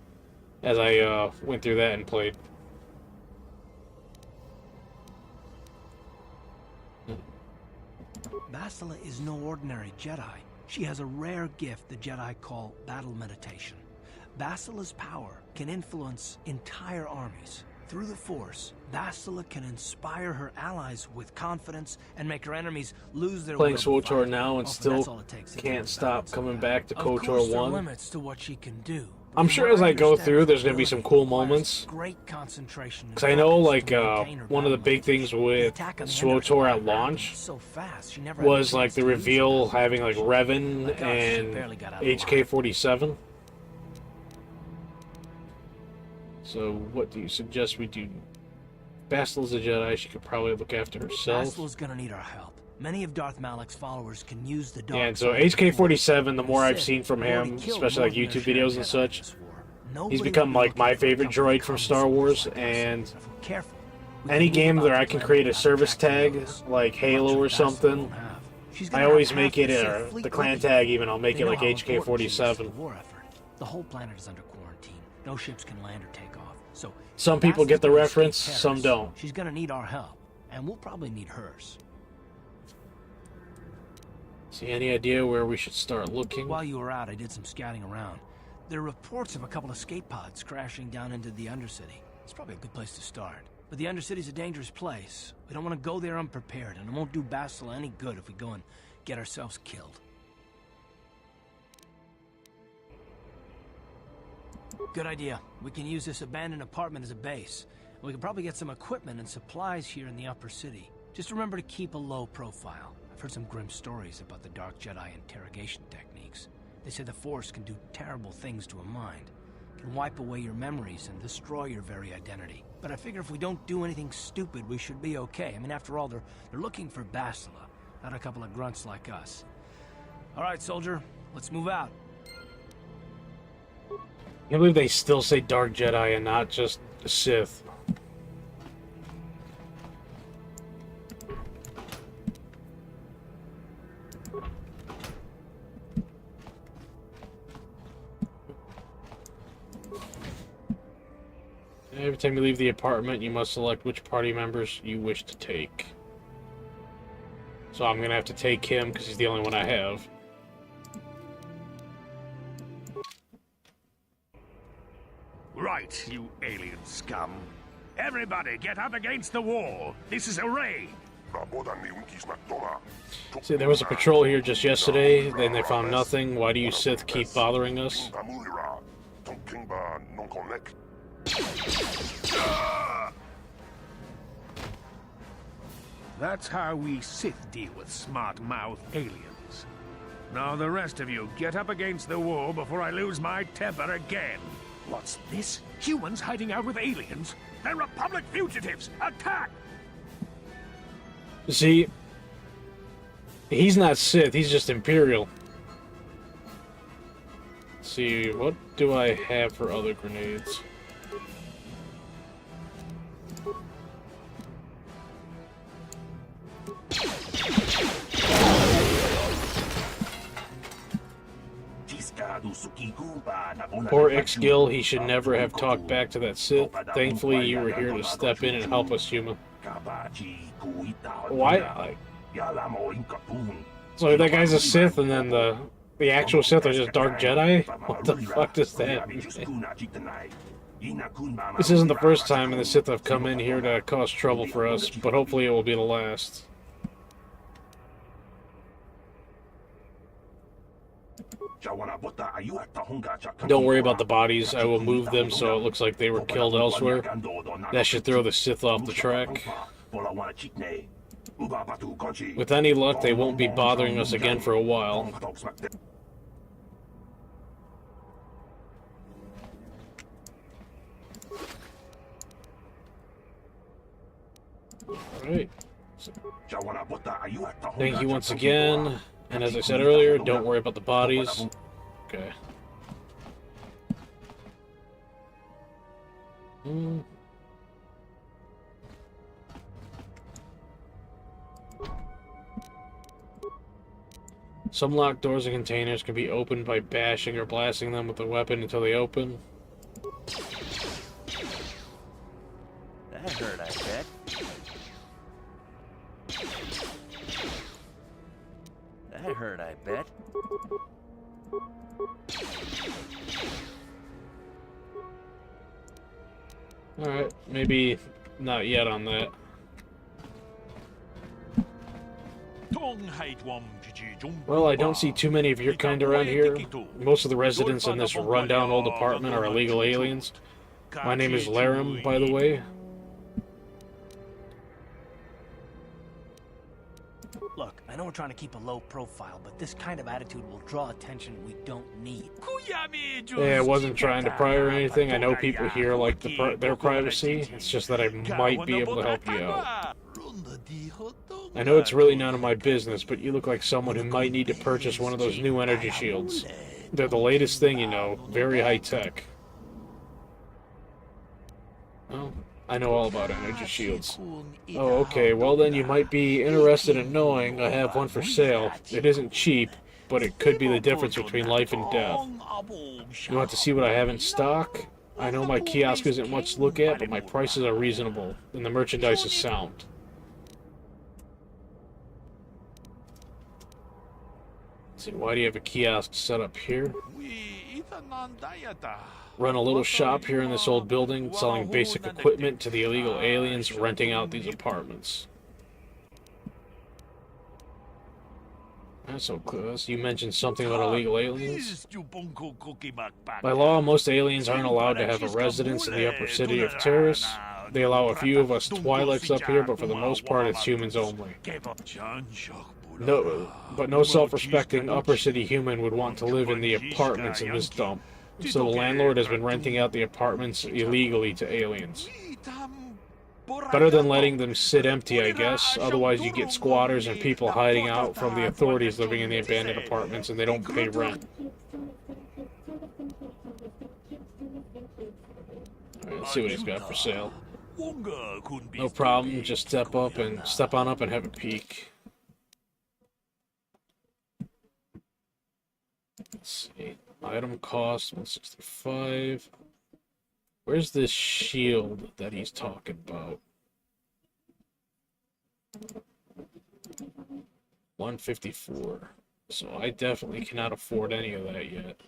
as I went through that and played. Bastila is no ordinary Jedi. She has a rare gift the Jedi call battle meditation. Bastila's power can influence entire armies. Through the Force, Bastila can inspire her allies with confidence and make her enemies lose their Playing will to SWTOR fight. now and Often that's still all it takes to can't win stop battles. coming back to Of course, KOTOR there are 1. limits to what she can do. I'm From sure what as I go understand, through, her there's going to be some ability cool requires moments. Great concentration and Because I know, focus like, to maintain her one of the battle big things meditation. with The attack on the Ender SWTOR Spire at happened launch so fast, she never had a was, like, chance the to use her reveal battle having, like, meditation. Revan My gosh, she and barely got out of line. HK-47. So, what do you suggest we do? Bastila's a Jedi, she could probably look after herself. Bastila's gonna need our help. Many of Darth Malak's followers can use the dark Yeah, and so side of the Force. HK-47, the more I've Sith seen from have already him, killed especially more like than their YouTube share videos of and Jedi such, in this war. he's Nobody become will be like my looking for a favorite company droid that from comes Star with Wars, like us. and If we're careful, we any can game move where about I the can planet create a without service attracting tag, notice. like Halo or Much of Bastila something, won't have. She's I gonna always have make half it the Sith the fleet clan with her. tag even, I'll make They it know like how important she is to the HK-47. war effort. The whole planet is under quarantine. No ships can land or take off. So Some people Bastila's get the gonna reference, escape some Terrace. don't. She's gonna need our help, and we'll probably need hers. See, any idea where we should start looking? While you were out, I did some scouting around. There are reports of a couple escape pods crashing down into the Undercity. It's probably a good place to start. But the Undercity's a dangerous place. We don't want to go there unprepared, and it won't do Bastila any good if we go and get ourselves killed. Good idea. We can use this abandoned apartment as a base. We can probably get some equipment and supplies here in the upper city. Just remember to keep a low profile. I've heard some grim stories about the Dark Jedi interrogation techniques. They say the Force can do terrible things to a mind. It can wipe away your memories and destroy your very identity. But I figure if we don't do anything stupid, we should be okay. I mean, after all, they're looking for Bastila, not a couple of grunts like us. All right, soldier, let's move out. I can't believe they still say Dark Jedi and not just Sith. Every time you leave the apartment, you must select which party members you wish to take. So I'm gonna have to take him because he's the only one I have. Right, you alien scum. Everybody, get up against the wall. This is a raid. See, there was a patrol here just yesterday, then they found nothing. Why do you Sith keep bothering us? That's how we Sith deal with smart-mouth aliens. Now the rest of you, get up against the wall before I lose my temper again. What's this? Humans hiding out with aliens? They're Republic fugitives! Attack! See, he's not Sith, he's just Imperial. see, what do I have for other grenades? Poor Ixgil, he should never have talked back to that Sith. Thankfully, you were here to step in and help us, Yuma. Why? So that guy's a Sith, and then the actual Sith are just Dark Jedi? What the fuck does that mean? This isn't the first time the Sith have come in here to cause trouble for us, but hopefully it will be the last. Don't worry about the bodies. I will move them so it looks like they were killed elsewhere. That should throw the Sith off the track. With any luck, they won't be bothering us again for a while. Alright. Thank you once again. And as I said earlier, don't worry about the bodies. Okay. Some locked doors and containers can be opened by bashing or blasting them with a weapon until they open. That hurt, I bet. That hurt, I bet. Alright, maybe not yet on that. Well, I don't see too many of your kind around here. Most of the residents in this rundown old apartment are illegal aliens. My name is Laram, by the way. Look, I know we're trying to keep a low profile, but this kind of attitude will draw attention we don't need. Yeah, I wasn't trying to pry or anything. I know people here like their privacy. It's just that I might be able to help you out. I know it's really none of my business, but you look like someone who might need to purchase one of those new energy shields. They're the latest thing, you know, very high-tech. Oh, I know all about energy shields. Oh, okay, well then you might be interested in knowing I have one for sale. It isn't cheap, but it could be the difference between life and death. You want to see what I have in stock? I know my kiosk isn't much to look at, but my prices are reasonable, and the merchandise is sound. Let's see, why do you have a kiosk set up here? Run a little shop here in this old building, selling basic equipment to the illegal aliens renting out these apartments. That's so close. You mentioned something about illegal aliens? By law, most aliens aren't allowed to have a residence in the upper city of Terrace. They allow a few of us Twi'leks up here, but for the most part, it's humans only. No self-respecting upper city human would want to live in the apartments in this dump. So the landlord has been renting out the apartments illegally to aliens. Better than letting them sit empty, I guess. Otherwise you get squatters and people hiding out from the authorities living in the abandoned apartments and they don't pay rent. Alright, let's see what he's got for sale. No problem, just step on up and have a peek. Let's see. Item cost 165. Where's this shield that he's talking about? 154. So I definitely cannot afford any of that yet.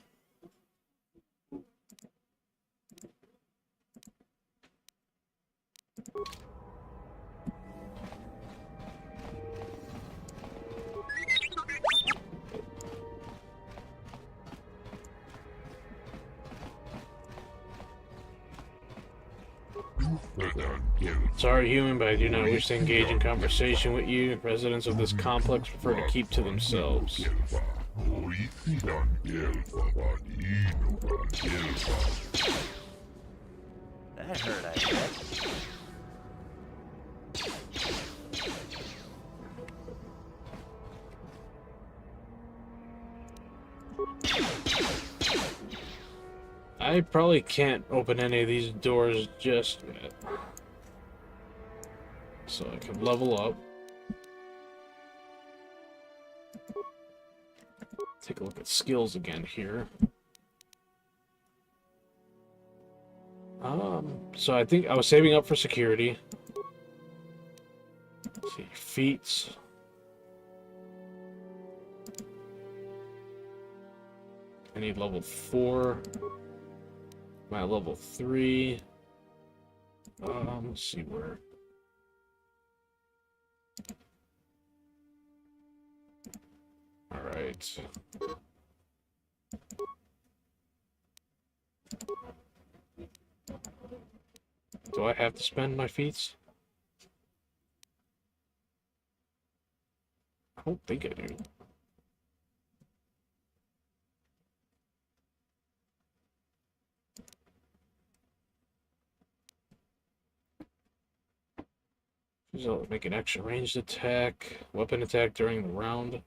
Sorry, human, but I do not wish to engage in conversation with you. Residents of this complex prefer to keep to themselves. That hurt, I bet. I probably can't open any of these doors just yet. So I can level up. Take a look at skills again here. So I think I was saving up for security. Let's see, feats. I need level 4. I'm at level 3. Let's see where. All right. Do I have to spend my feats? I don't think I do. So make an extra ranged attack, weapon attack during the round.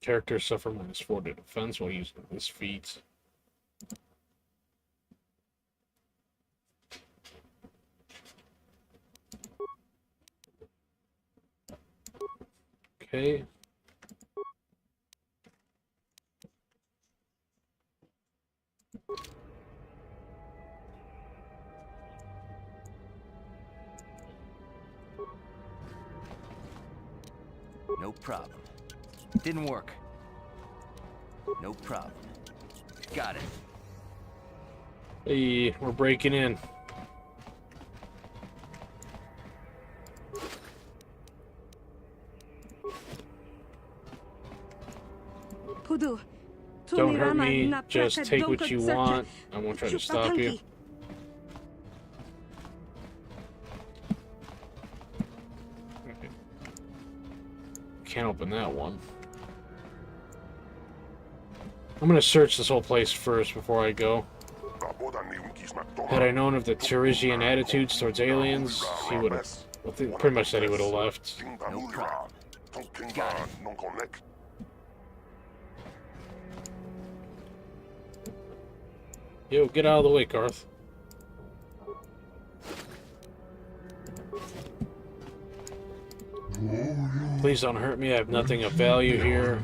Characters suffer -4 to defense while using his feat. Okay. No problem. Didn't work. No problem. Got it. Hey, we're breaking in. Don't hurt me, just take what you want. I won't try to stop you. Okay. Can't open that one. I'm gonna search this whole place first before I go. Had I known of the Turisian attitudes towards aliens, he would have pretty much said he would have left. No problem. Got it. Yo, get out of the way, Garth. Please don't hurt me, I have nothing of value here.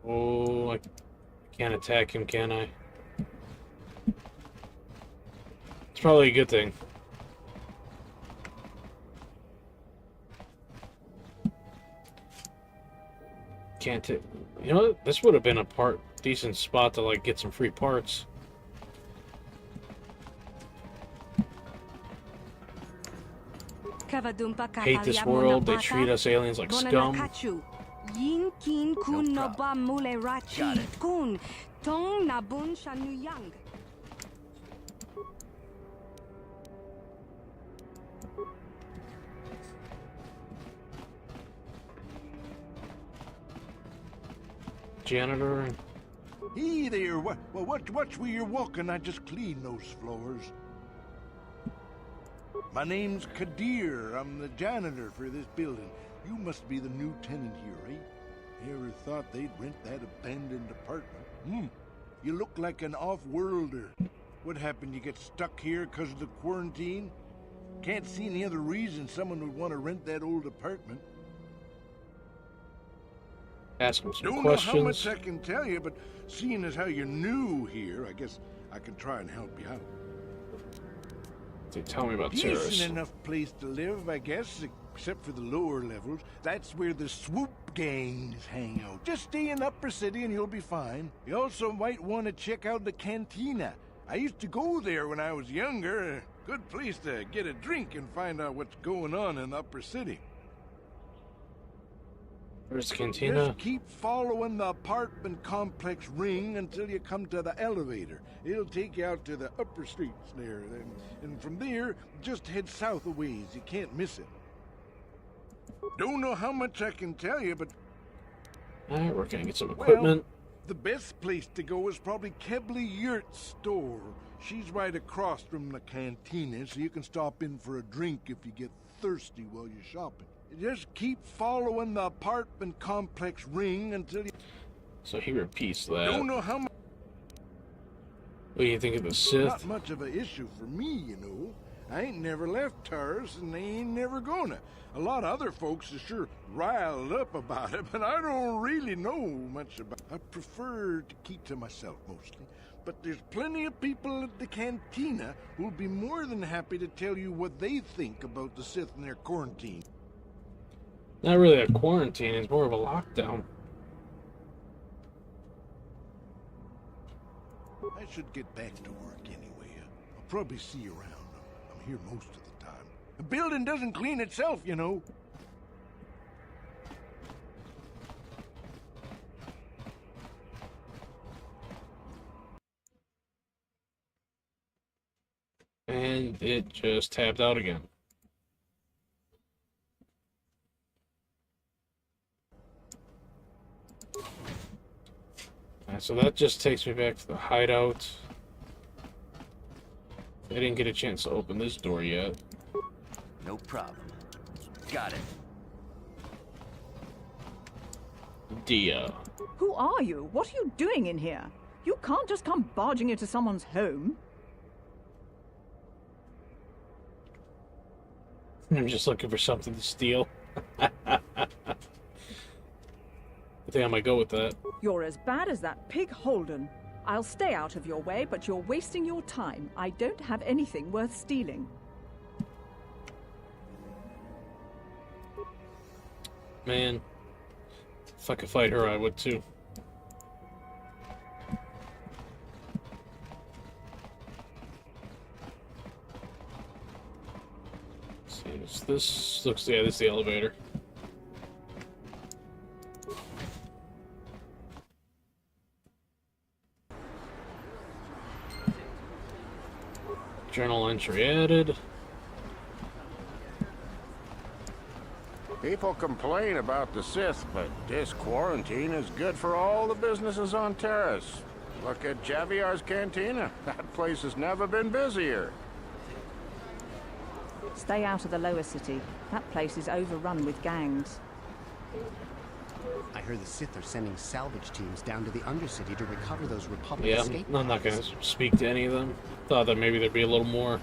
Oh, I can't attack him, can I? It's probably a good thing. Can't take... You know what? This would have been a decent spot to, like, get some free parts. Hate this world. They treat us aliens like scum. Got it. Janitor. Hey there, watch where you're walking. I just cleaned those floors. My name's Kadir. I'm the janitor for this building. You must be the new tenant here, eh? Ever thought they'd rent that abandoned apartment? You look like an off-worlder. What happened, you get stuck here because of the quarantine? Can't see any other reason someone would want to rent that old apartment. Ask him some Don't questions. know how much I can tell you, but seeing as how you're new here, I guess I can try and help you out. They tell me about terrorists. Decent enough place to live, I guess, except for the lower levels. That's where the swoop gangs hang out. Just stay in Upper City and you'll be fine. You also might want to check out the cantina. I used to go there when I was younger. A good place to get a drink and find out what's going on in the Upper City. Where's the cantina? Just keep following the apartment complex ring until you come to the elevator. It'll take you out to the upper streets there. And from there, just head south a ways. You can't miss it. Don't know how much I can tell you, but... Alright, we're gonna get some equipment. The best place to go is probably Kebley Yurt's store. She's right across from the cantina, so you can stop in for a drink if you get thirsty while you're shopping. Just keep following the apartment complex ring until you... So he repeats that. Don't know how much. What do you think of the Not Sith? much of an issue for me, you know. I ain't never left Taurus, and they ain't never gonna. A lot of other folks are sure riled up about it, but I don't really know much about it. I prefer to keep to myself mostly. But there's plenty of people at the cantina who'll be more than happy to tell you what they think about the Sith and their quarantine. Not really a quarantine, it's more of a lockdown. I should get back to work anyway. I'll probably see you around. I'm here most of the time. The building doesn't clean itself, you know. And it just tapped out again. Alright, so that just takes me back to the hideout. I didn't get a chance to open this door yet. No problem. Got it. Dia. Who are you? What are you doing in here? You can't just come barging into someone's home. I'm just looking for something to steal. I think I might go with that. You're as bad as that pig Holden. I'll stay out of your way, but you're wasting your time. I don't have anything worth stealing. Man, if I could fight her, I would too. Let's see, this looks, yeah, this is the elevator. Journal entry added. People complain about the Sith, but this quarantine is good for all the businesses on Terrace. Look at Javiar's Cantina. That place has never been busier. Stay out of the lower city. That place is overrun with gangs. I heard the Sith are sending salvage teams down to the Undercity to recover those Republic Yeah, escape I'm not pods. gonna speak to any of them. Thought that maybe there'd be a little more.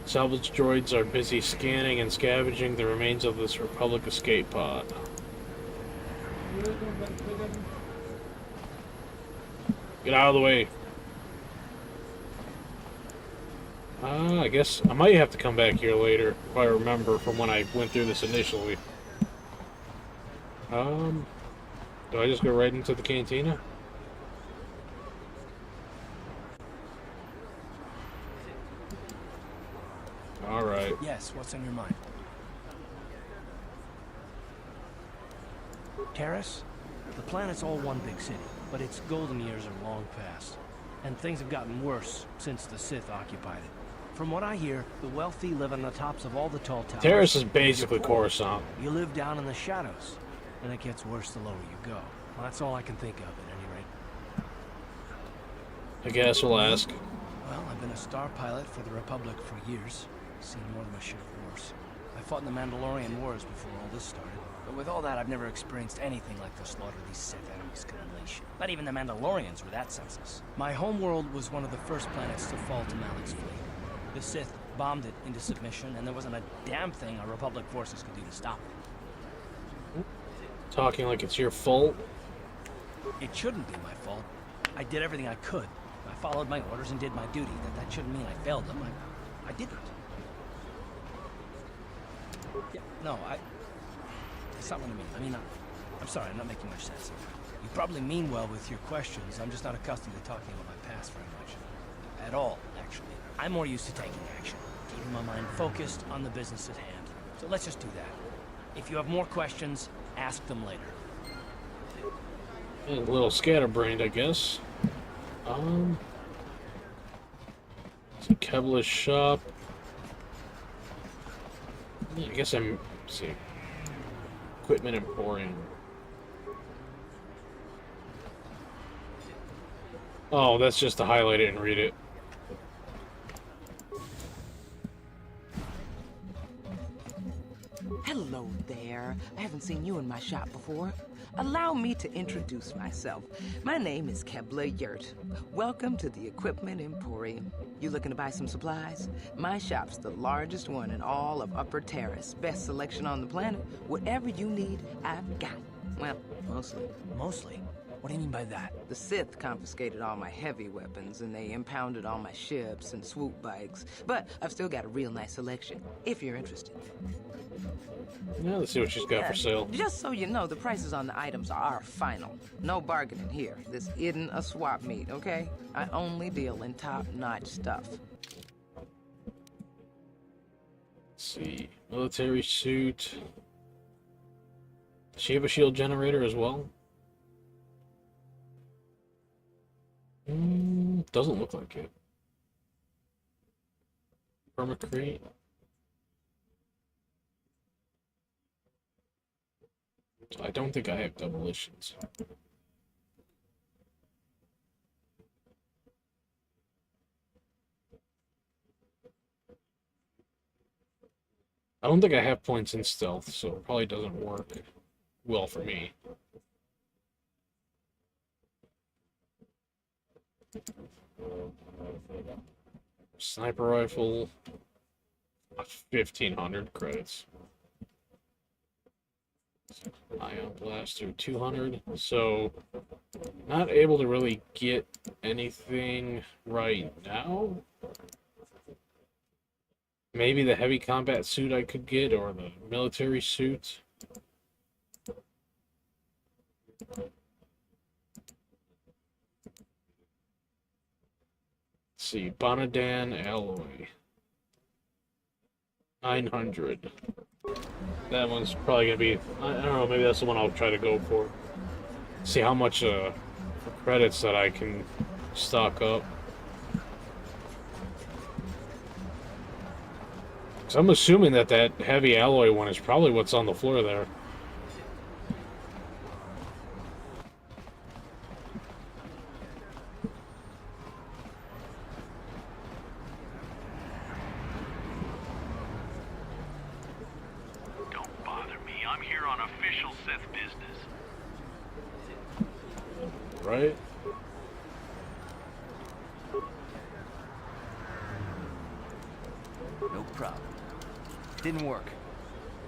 Salvage droids are busy scanning and scavenging the remains of this Republic escape pod. Get out of the way. I guess I might have to come back here later, if I remember from when I went through this initially. Do I just go right into the cantina? Alright. Yes, what's on your mind? Terrace? The planet's all one big city, but its golden years are long past. And things have gotten worse since the Sith occupied it. From what I hear, the wealthy live on the tops of all the tall towers. Terrace is basically Coruscant. You live down in the shadows, and it gets worse the lower you go. Well, that's all I can think of, at any rate. I guess we'll ask. Well, I've been a star pilot for the Republic for years. Seen more than my share of wars. I fought in the Mandalorian Wars before all this started. But with all that, I've never experienced anything like the slaughter these Sith enemies can unleash. Not even the Mandalorians were that senseless. My homeworld was one of the first planets to fall to Malik's fleet. The Sith bombed it into submission, and there wasn't a damn thing our Republic forces could do to stop it. Talking like it's your fault. It shouldn't be my fault. I did everything I could. I followed my orders and did my duty. That shouldn't mean I failed them. I didn't. Yeah, no, that's not what I mean. I mean, I'm sorry, I'm not making much sense. You probably mean well with your questions. I'm just not accustomed to talking about my past very much. At all, actually. I'm more used to taking action, keeping my mind focused on the business at hand. So let's just do that. If you have more questions, ask them later. And a little scatterbrained, I guess. It's a Kevlar's shop. Yeah, I guess let's see. Equipment Emporium. Oh, that's just to highlight it and read it. Hello there. I haven't seen you in my shop before. Allow me to introduce myself. My name is Kebla Yurt. Welcome to the Equipment Emporium. You looking to buy some supplies? My shop's the largest one in all of Upper Terrace. Best selection on the planet. Whatever you need, I've got. Well, mostly. Mostly? What do you mean by that? The Sith confiscated all my heavy weapons, and they impounded all my ships and swoop bikes. But I've still got a real nice selection, if you're interested. Yeah, let's see what she's got for sale. Just so you know, the prices on the items are final. No bargaining here. This isn't a swap meet, okay? I only deal in top-notch stuff. Let's see. Military suit. Does she have a shield generator as well? Doesn't look like it. Permacrete. I don't think I have demolitions. I don't think I have points in stealth, so it probably doesn't work well for me. Sniper rifle, 1,500 credits. Ion blaster, 200. So, not able to really get anything right now. Maybe the heavy combat suit I could get, or the military suit. Let's see, Bonadan alloy. 900. That one's probably gonna be, I don't know, maybe that's the one I'll try to go for. See how much credits that I can stock up. So I'm assuming that that heavy alloy one is probably what's on the floor there. Don't bother me. I'm here on official Sith business. Right? No problem. Didn't work.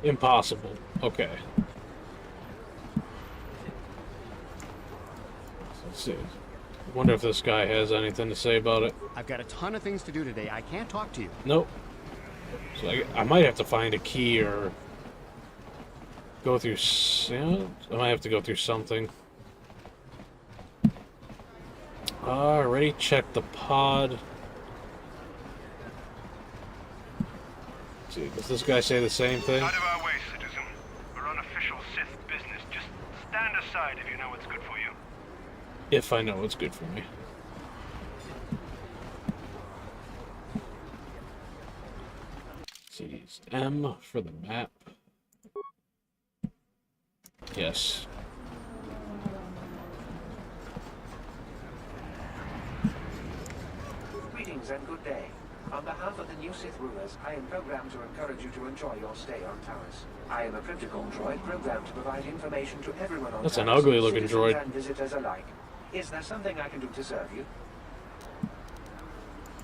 Impossible. Okay. Let's see. Wonder if this guy has anything to say about it. I've got a ton of things to do today. I can't talk to you. Nope. So I might have to find a key or go through. I might have to go through something. Already checked the pod. Let's see, does this guy say the same thing? Out of our way, citizen. We're on official Sith business. Just stand aside if you know what's good for you. If I know what's good for me. Let's see, it's M for the map. Yes. Greetings and good day. On behalf of the new Sith rulers, I am programmed to encourage you to enjoy your stay on Taris. I am a protocol droid programmed to provide information to everyone on That's Taris, an ugly looking citizens droid. and visitors alike. Is there something I can do to serve you?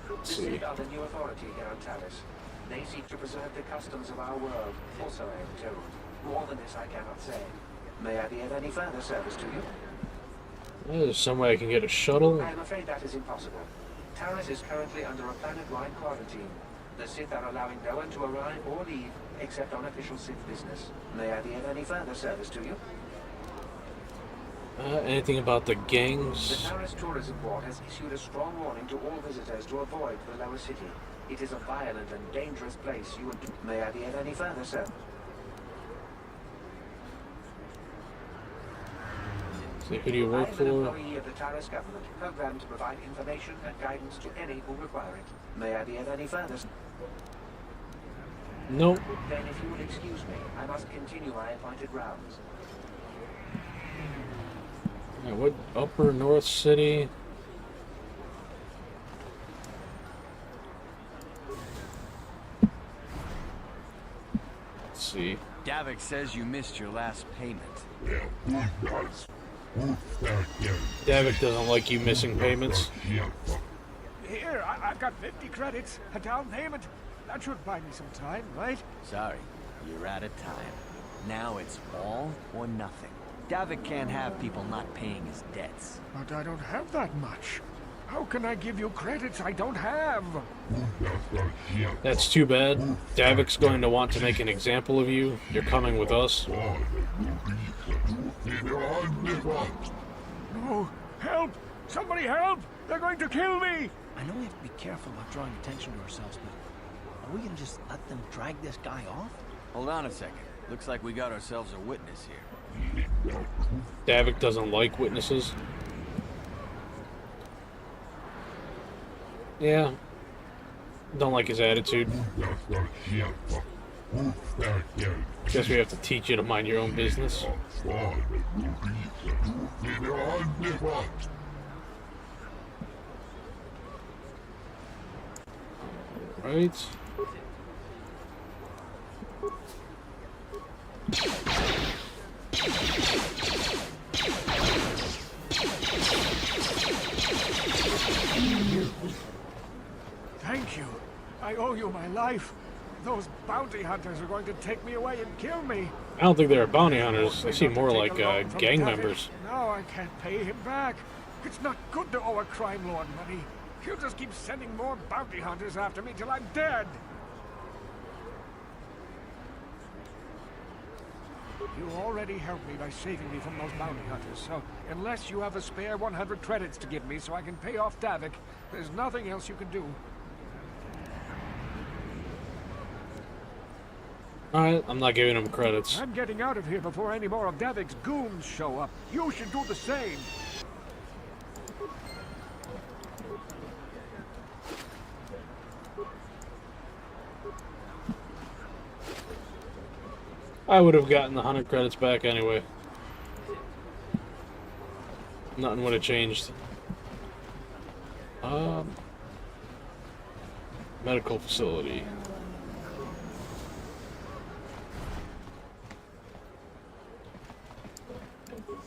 The Sith are the new authority here on Taris. They seek to preserve the customs of our world, also I am told. More than this I cannot say. May I be of any further service to you? There's some way I can get a shuttle. I am afraid that is impossible. Taris is currently under a planet-wide quarantine. The Sith are allowing no one to arrive or leave, except on official Sith business. May I be of any further service to you? Anything about the The gangs? Taris Tourism Board has issued a strong warning to all visitors to avoid the lower city. It is a violent and dangerous place. May I be of any further service? See, who do you work I am an for? employee of the Taris government, programmed to provide information and guidance to any who require it. May I be of any further? Nope. Then if you will excuse me, I must continue my appointed rounds. Yeah, what? Upper North City? Let's see. Davik says you missed your last payment. Davik doesn't like you missing payments. Here, I've got 50 credits, a down payment. That should buy me some time, right? Sorry, you're out of time. Now it's all or nothing. Davik can't have people not paying his debts. But I don't have that much. How can I give you credits I don't have? That's too bad. Davik's going to want to make an example of you. You're coming with us. No! Help! Somebody help! They're going to kill me! I know we have to be careful about drawing attention to ourselves, but are we gonna just let them drag this guy off? Hold on a second. Looks like we got ourselves a witness here. Davik doesn't like witnesses. Yeah. Don't like his attitude. Guess we have to teach you to mind your own business. Right. Thank you. I owe you my life. Those bounty hunters are going to take me away and kill me. I don't think they're bounty hunters. They seem more like gang members. Now I can't pay him back. It's not good to owe a crime lord money. He'll just keep sending more bounty hunters after me till I'm dead. You already helped me by saving me from those bounty hunters, so unless you have a spare 100 credits to give me so I can pay off Davik, there's nothing else you can do. Alright, I'm not giving him credits. I'm getting out of here before any more of Davik's goons show up. You should do the same. I would have gotten the 100 credits back anyway. Nothing would have changed. Medical facility.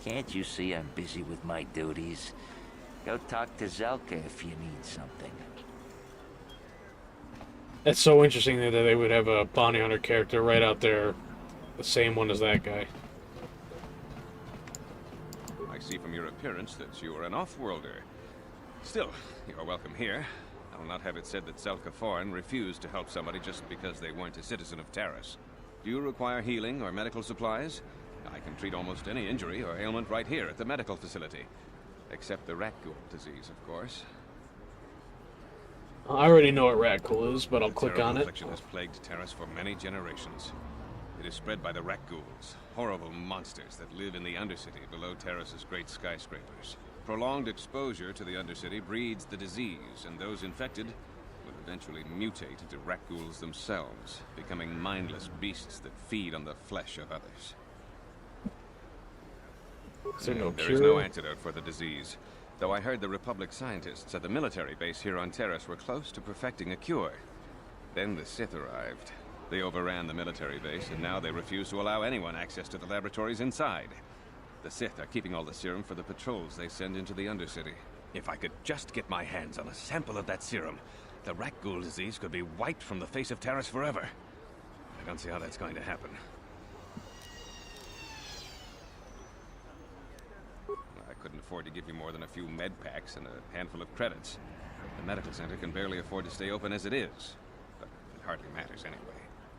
Can't you see I'm busy with my duties? Go talk to Zelka if you need something. It's so interesting that they would have a bounty hunter character right out there, the same one as that guy. I see from your appearance that you are an off-worlder. Still, you are welcome here. I will not have it said that Zelka Foreign refused to help somebody just because they weren't a citizen of Terrace. Do you require healing or medical supplies? I can treat almost any injury or ailment right here at the medical facility. Except the rat ghoul disease, of course. I already know what rat ghoul is, but I'll click on it. The affliction has plagued Terrace for many generations. It is spread by the rat ghouls, horrible monsters that live in the Undercity below Terrace's great skyscrapers. Prolonged exposure to the Undercity breeds the disease, and those infected will eventually mutate into rat ghouls themselves, becoming mindless beasts that feed on the flesh of others. There is no antidote for the disease, though I heard the Republic scientists at the military base here on Terrace were close to perfecting a cure. Then the Sith arrived. They overran the military base, and now they refuse to allow anyone access to the laboratories inside. The Sith are keeping all the serum for the patrols they send into the Undercity. If I could just get my hands on a sample of that serum, the rat ghoul disease could be wiped from the face of Terrace forever. I don't see how that's going to happen. I couldn't afford to give you more than a few med packs and a handful of credits. The medical center can barely afford to stay open as it is. But it hardly matters anyway.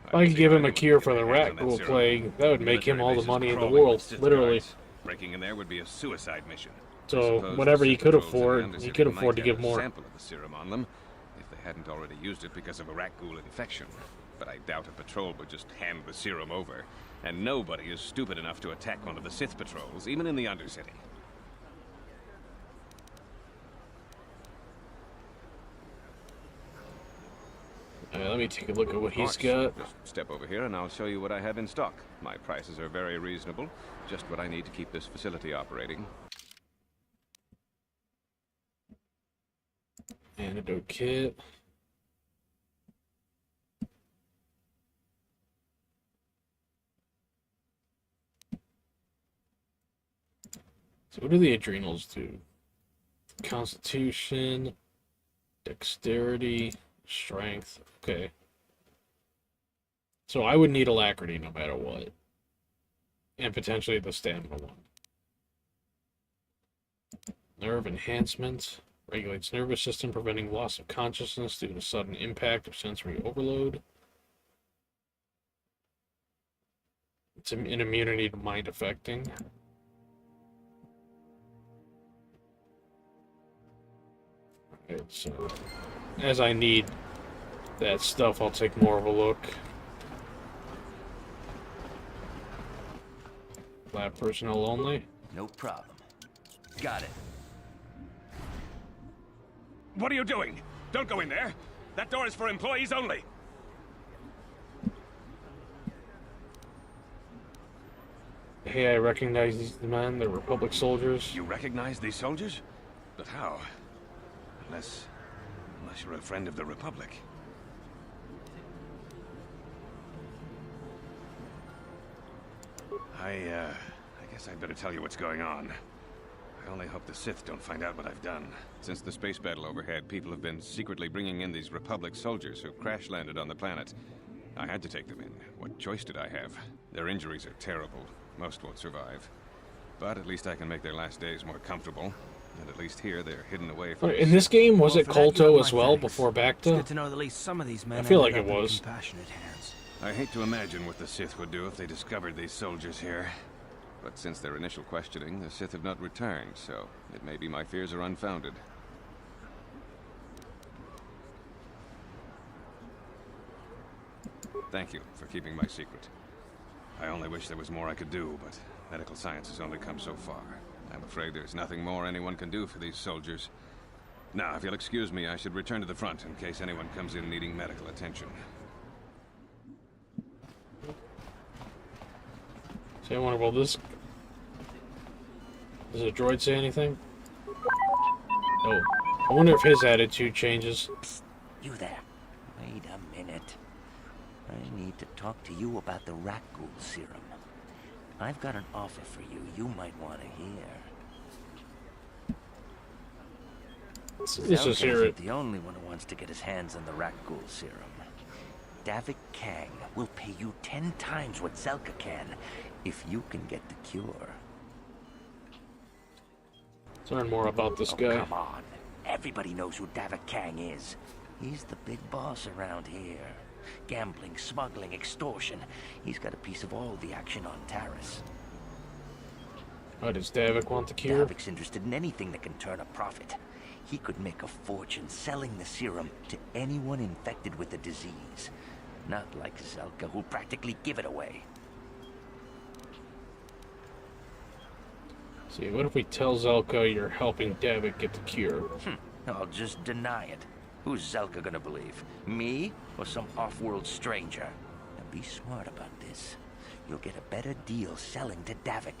If I could give him a cure for the rat ghoul plague, that would make him all the money in the world, literally. Breaking in there would be a suicide mission. So whatever he could afford, he could afford to give more. Sample of the serum on them, if they hadn't already used it because of a rat ghoul infection. But I doubt a patrol would just hand the serum over. And nobody is stupid enough to attack one of the Sith patrols, even in the Undercity. Let me take a look at what he's got. Just step over here and I'll show you what I have in stock. My prices are very reasonable. Just what I need to keep this facility operating. Antidote kit. So what do the adrenals do? Constitution, dexterity, strength. Okay. So I would need alacrity no matter what. And potentially the stamina one. Nerve enhancement. Regulates nervous system, preventing loss of consciousness due to sudden impact or sensory overload. It's an immunity to mind affecting. Alright, so as I need that stuff, I'll take more of a look. Lab personnel only. No problem. Got it. What are you doing? Don't go in there. That door is for employees only. Hey, I recognize these men. They're Republic soldiers. You recognize these soldiers? But how? Unless you're a friend of the Republic. I guess I'd better tell you what's going on. I only hope the Sith don't find out what I've done. Since the space battle overhead, people have been secretly bringing in these Republic soldiers who crash-landed on the planet. I had to take them in. What choice did I have? Their injuries are terrible. Most won't survive. But at least I can make their last days more comfortable. And at least here, they're hidden away from... In this game, was it for that, you KOTOR have as my well thanks. before It's Bacta? good to know that at least some of these men I feel like ended it up in was. compassionate hands. I hate to imagine what the Sith would do if they discovered these soldiers here. But since their initial questioning, the Sith have not returned, so it may be my fears are unfounded. Thank you for keeping my secret. I only wish there was more I could do, but medical science has only come so far. I'm afraid there's nothing more anyone can do for these soldiers. Now, if you'll excuse me, I should return to the front in case anyone comes in needing medical attention. So I wonder, will this... Does the droid say anything? Oh. I wonder if his attitude changes. Psst, you there. Wait a minute. I need to talk to you about the Rakghoul serum. I've got an offer for you might want to hear. Let's just hear it. The only one who wants to get his hands on the Rakghoul serum. Davik Kang will pay you 10 times what Zelka can if you can get the cure. Let's learn more about this guy. Come on. Everybody knows who Davik Kang is. He's the big boss around here. Gambling, smuggling, extortion. He's got a piece of all the action on Taris. Why does Davik want the cure? Davik's interested in anything that can turn a profit. He could make a fortune selling the serum to anyone infected with the disease. Not like Zelka, who'll practically give it away. See, what if we tell Zelka you're helping Davik get the cure? I'll just deny it. Who's Zelka gonna believe? Me or some off-world stranger? And be smart about this. You'll get a better deal selling to Davik.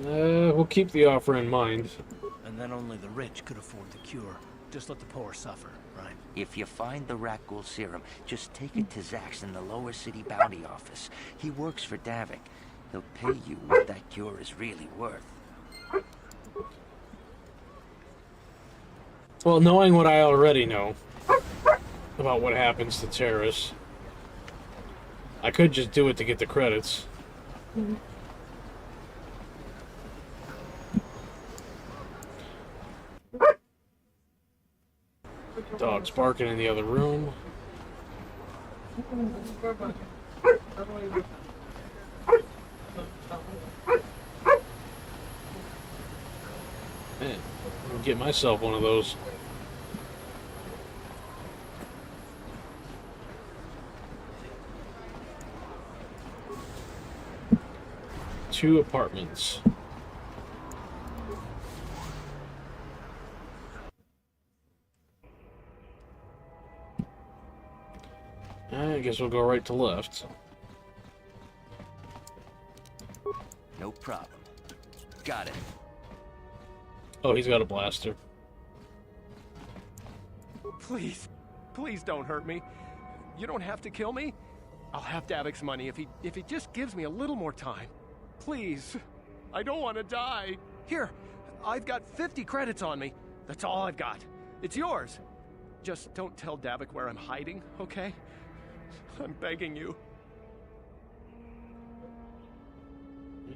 We'll keep the offer in mind. And then only the rich could afford the cure. Just let the poor suffer, right? If you find the Rakghoul serum, just take it to Zax in the lower city bounty office. He works for Davik. He'll pay you what that cure is really worth. Well, knowing what I already know about what happens to terrorists, I could just do it to get the credits. Dog's barking in the other room. Man, I'll get myself one of those. Two apartments. I guess we'll go right to left. No problem. Got it. Oh, he's got a blaster. Please, please don't hurt me. You don't have to kill me. I'll have Davik's money if he just gives me a little more time. Please. I don't want to die. Here, I've got 50 credits on me. That's all I've got. It's yours. Just don't tell Davik where I'm hiding, okay? I'm begging you.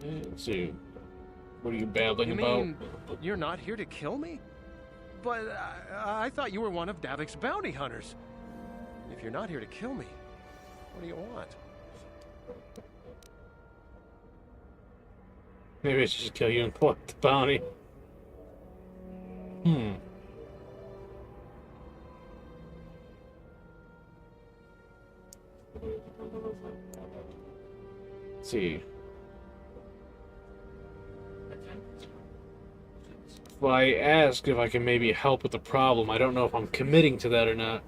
Let's see. What are you babbling about? You mean you're not here to kill me? But I thought you were one of Davik's bounty hunters. If you're not here to kill me, what do you want? Maybe I should just kill you and collect the bounty. Let's see. If I ask if I can maybe help with the problem, I don't know if I'm committing to that or not.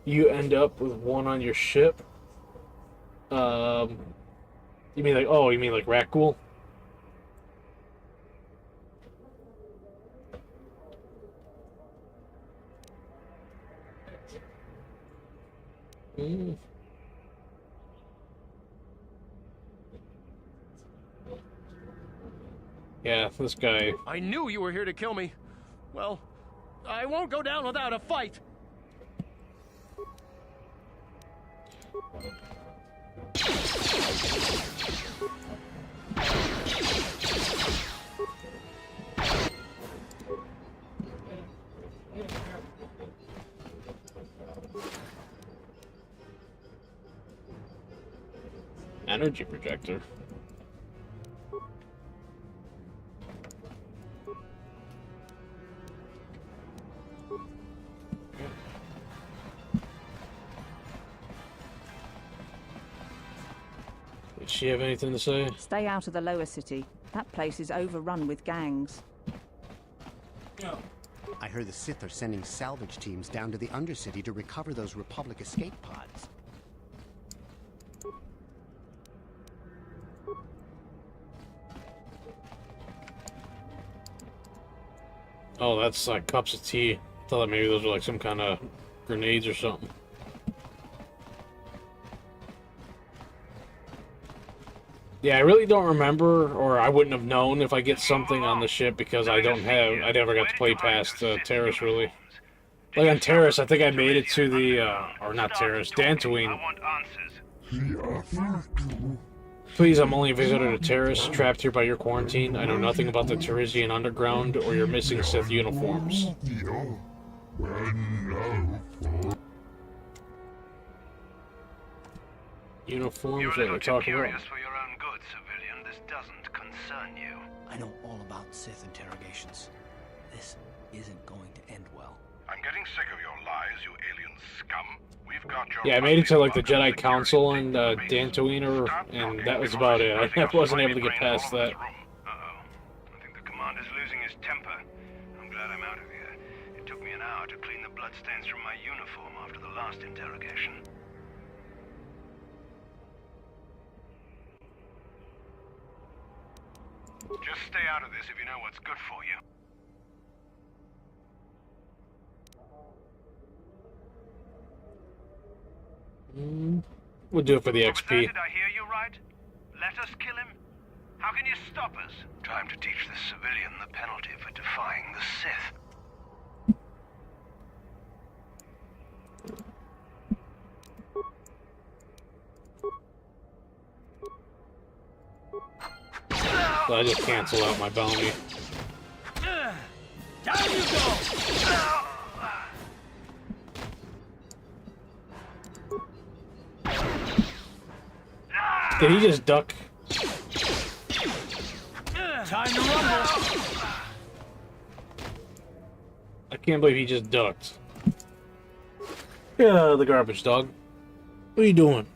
You end up with one on your ship. You mean like, oh, you mean like Rakghoul? Yeah, this guy. I knew you were here to kill me. Well, I won't go down without a fight. Energy projector. Does she have anything to say? Stay out of the lower city. That place is overrun with gangs. I heard the Sith are sending salvage teams down to the Undercity to recover those Republic escape pods. Oh, that's like cups of tea. I thought maybe those were like some kind of grenades or something. Yeah, I really don't remember, or I wouldn't have known if I get something on the ship because I never got to play past Terrace, really. Like on Terrace, I think I made it to the, or not Terrace, Dantooine. Please, I'm only a visitor to Terrace, trapped here by your quarantine. I know nothing about the Teresian underground or your missing Sith uniforms. Uniforms that we're talking about? For your own good, civilian. This doesn't concern you. I know all about Sith interrogations. This isn't going to end well. I'm getting sick of your lies, you alien scum. We've got your... Yeah, I made it to like the Jedi Council on Dantooine, and that was about it. I wasn't able to get past that. Uh-oh. I think the commander's losing his temper. I'm glad I'm out of here. It took me an hour to clean the bloodstains from my uniform after the last interrogation. Just stay out of this if you know what's good for you. We'll do it for the Did XP. I hear you right? Let us kill him? How can you stop us? Time to teach this civilian the penalty for defying the Sith. So I just cancel out my bounty. Down you go! Did he just duck? Time to rumble! I can't believe he just ducked. Yeah, the garbage dog. What are you doing?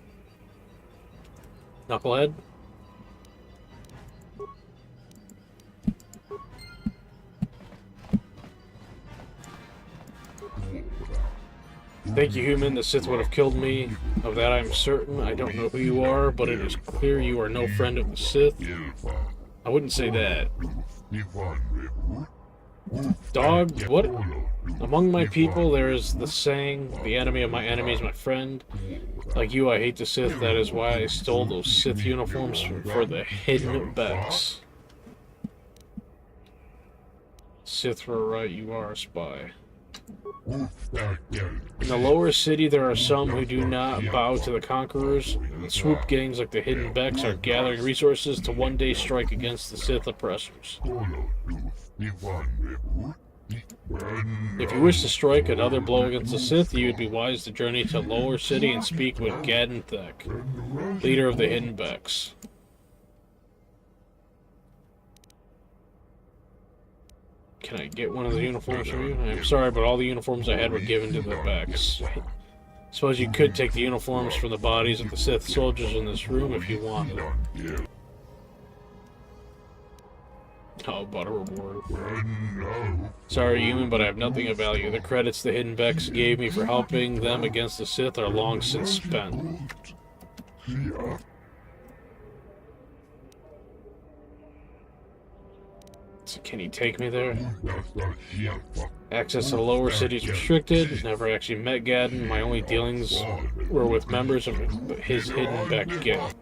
Knucklehead? Thank you, human. The Sith would have killed me. Of that I am certain. I don't know who you are, but it is clear you are no friend of the Sith. I wouldn't say that. Dog, what? Among my people there is the saying, the enemy of my enemy is my friend. Like you, I hate the Sith. That is why I stole those Sith uniforms for the hidden Becks. Sith were right, you are a spy. In the lower city, there are some who do not bow to the conquerors. Swoop gangs like the Hidden Becks are gathering resources to one day strike against the Sith oppressors. If you wish to strike another blow against the Sith, you would be wise to journey to Lower City and speak with Gadden Thek, leader of the Hidden Becks. Can I get one of the uniforms from you? I'm sorry, but all the uniforms I had were given to the Becks. Suppose you could take the uniforms from the bodies of the Sith soldiers in this room if you wanted. How about a reward? Sorry, human, but I have nothing of value. The credits the Hidden Becks gave me for helping them against the Sith are long since spent. So can he take me there? Access to the lower city is restricted. Never actually met Gadden. My only dealings were with members of his Hidden Beck gang.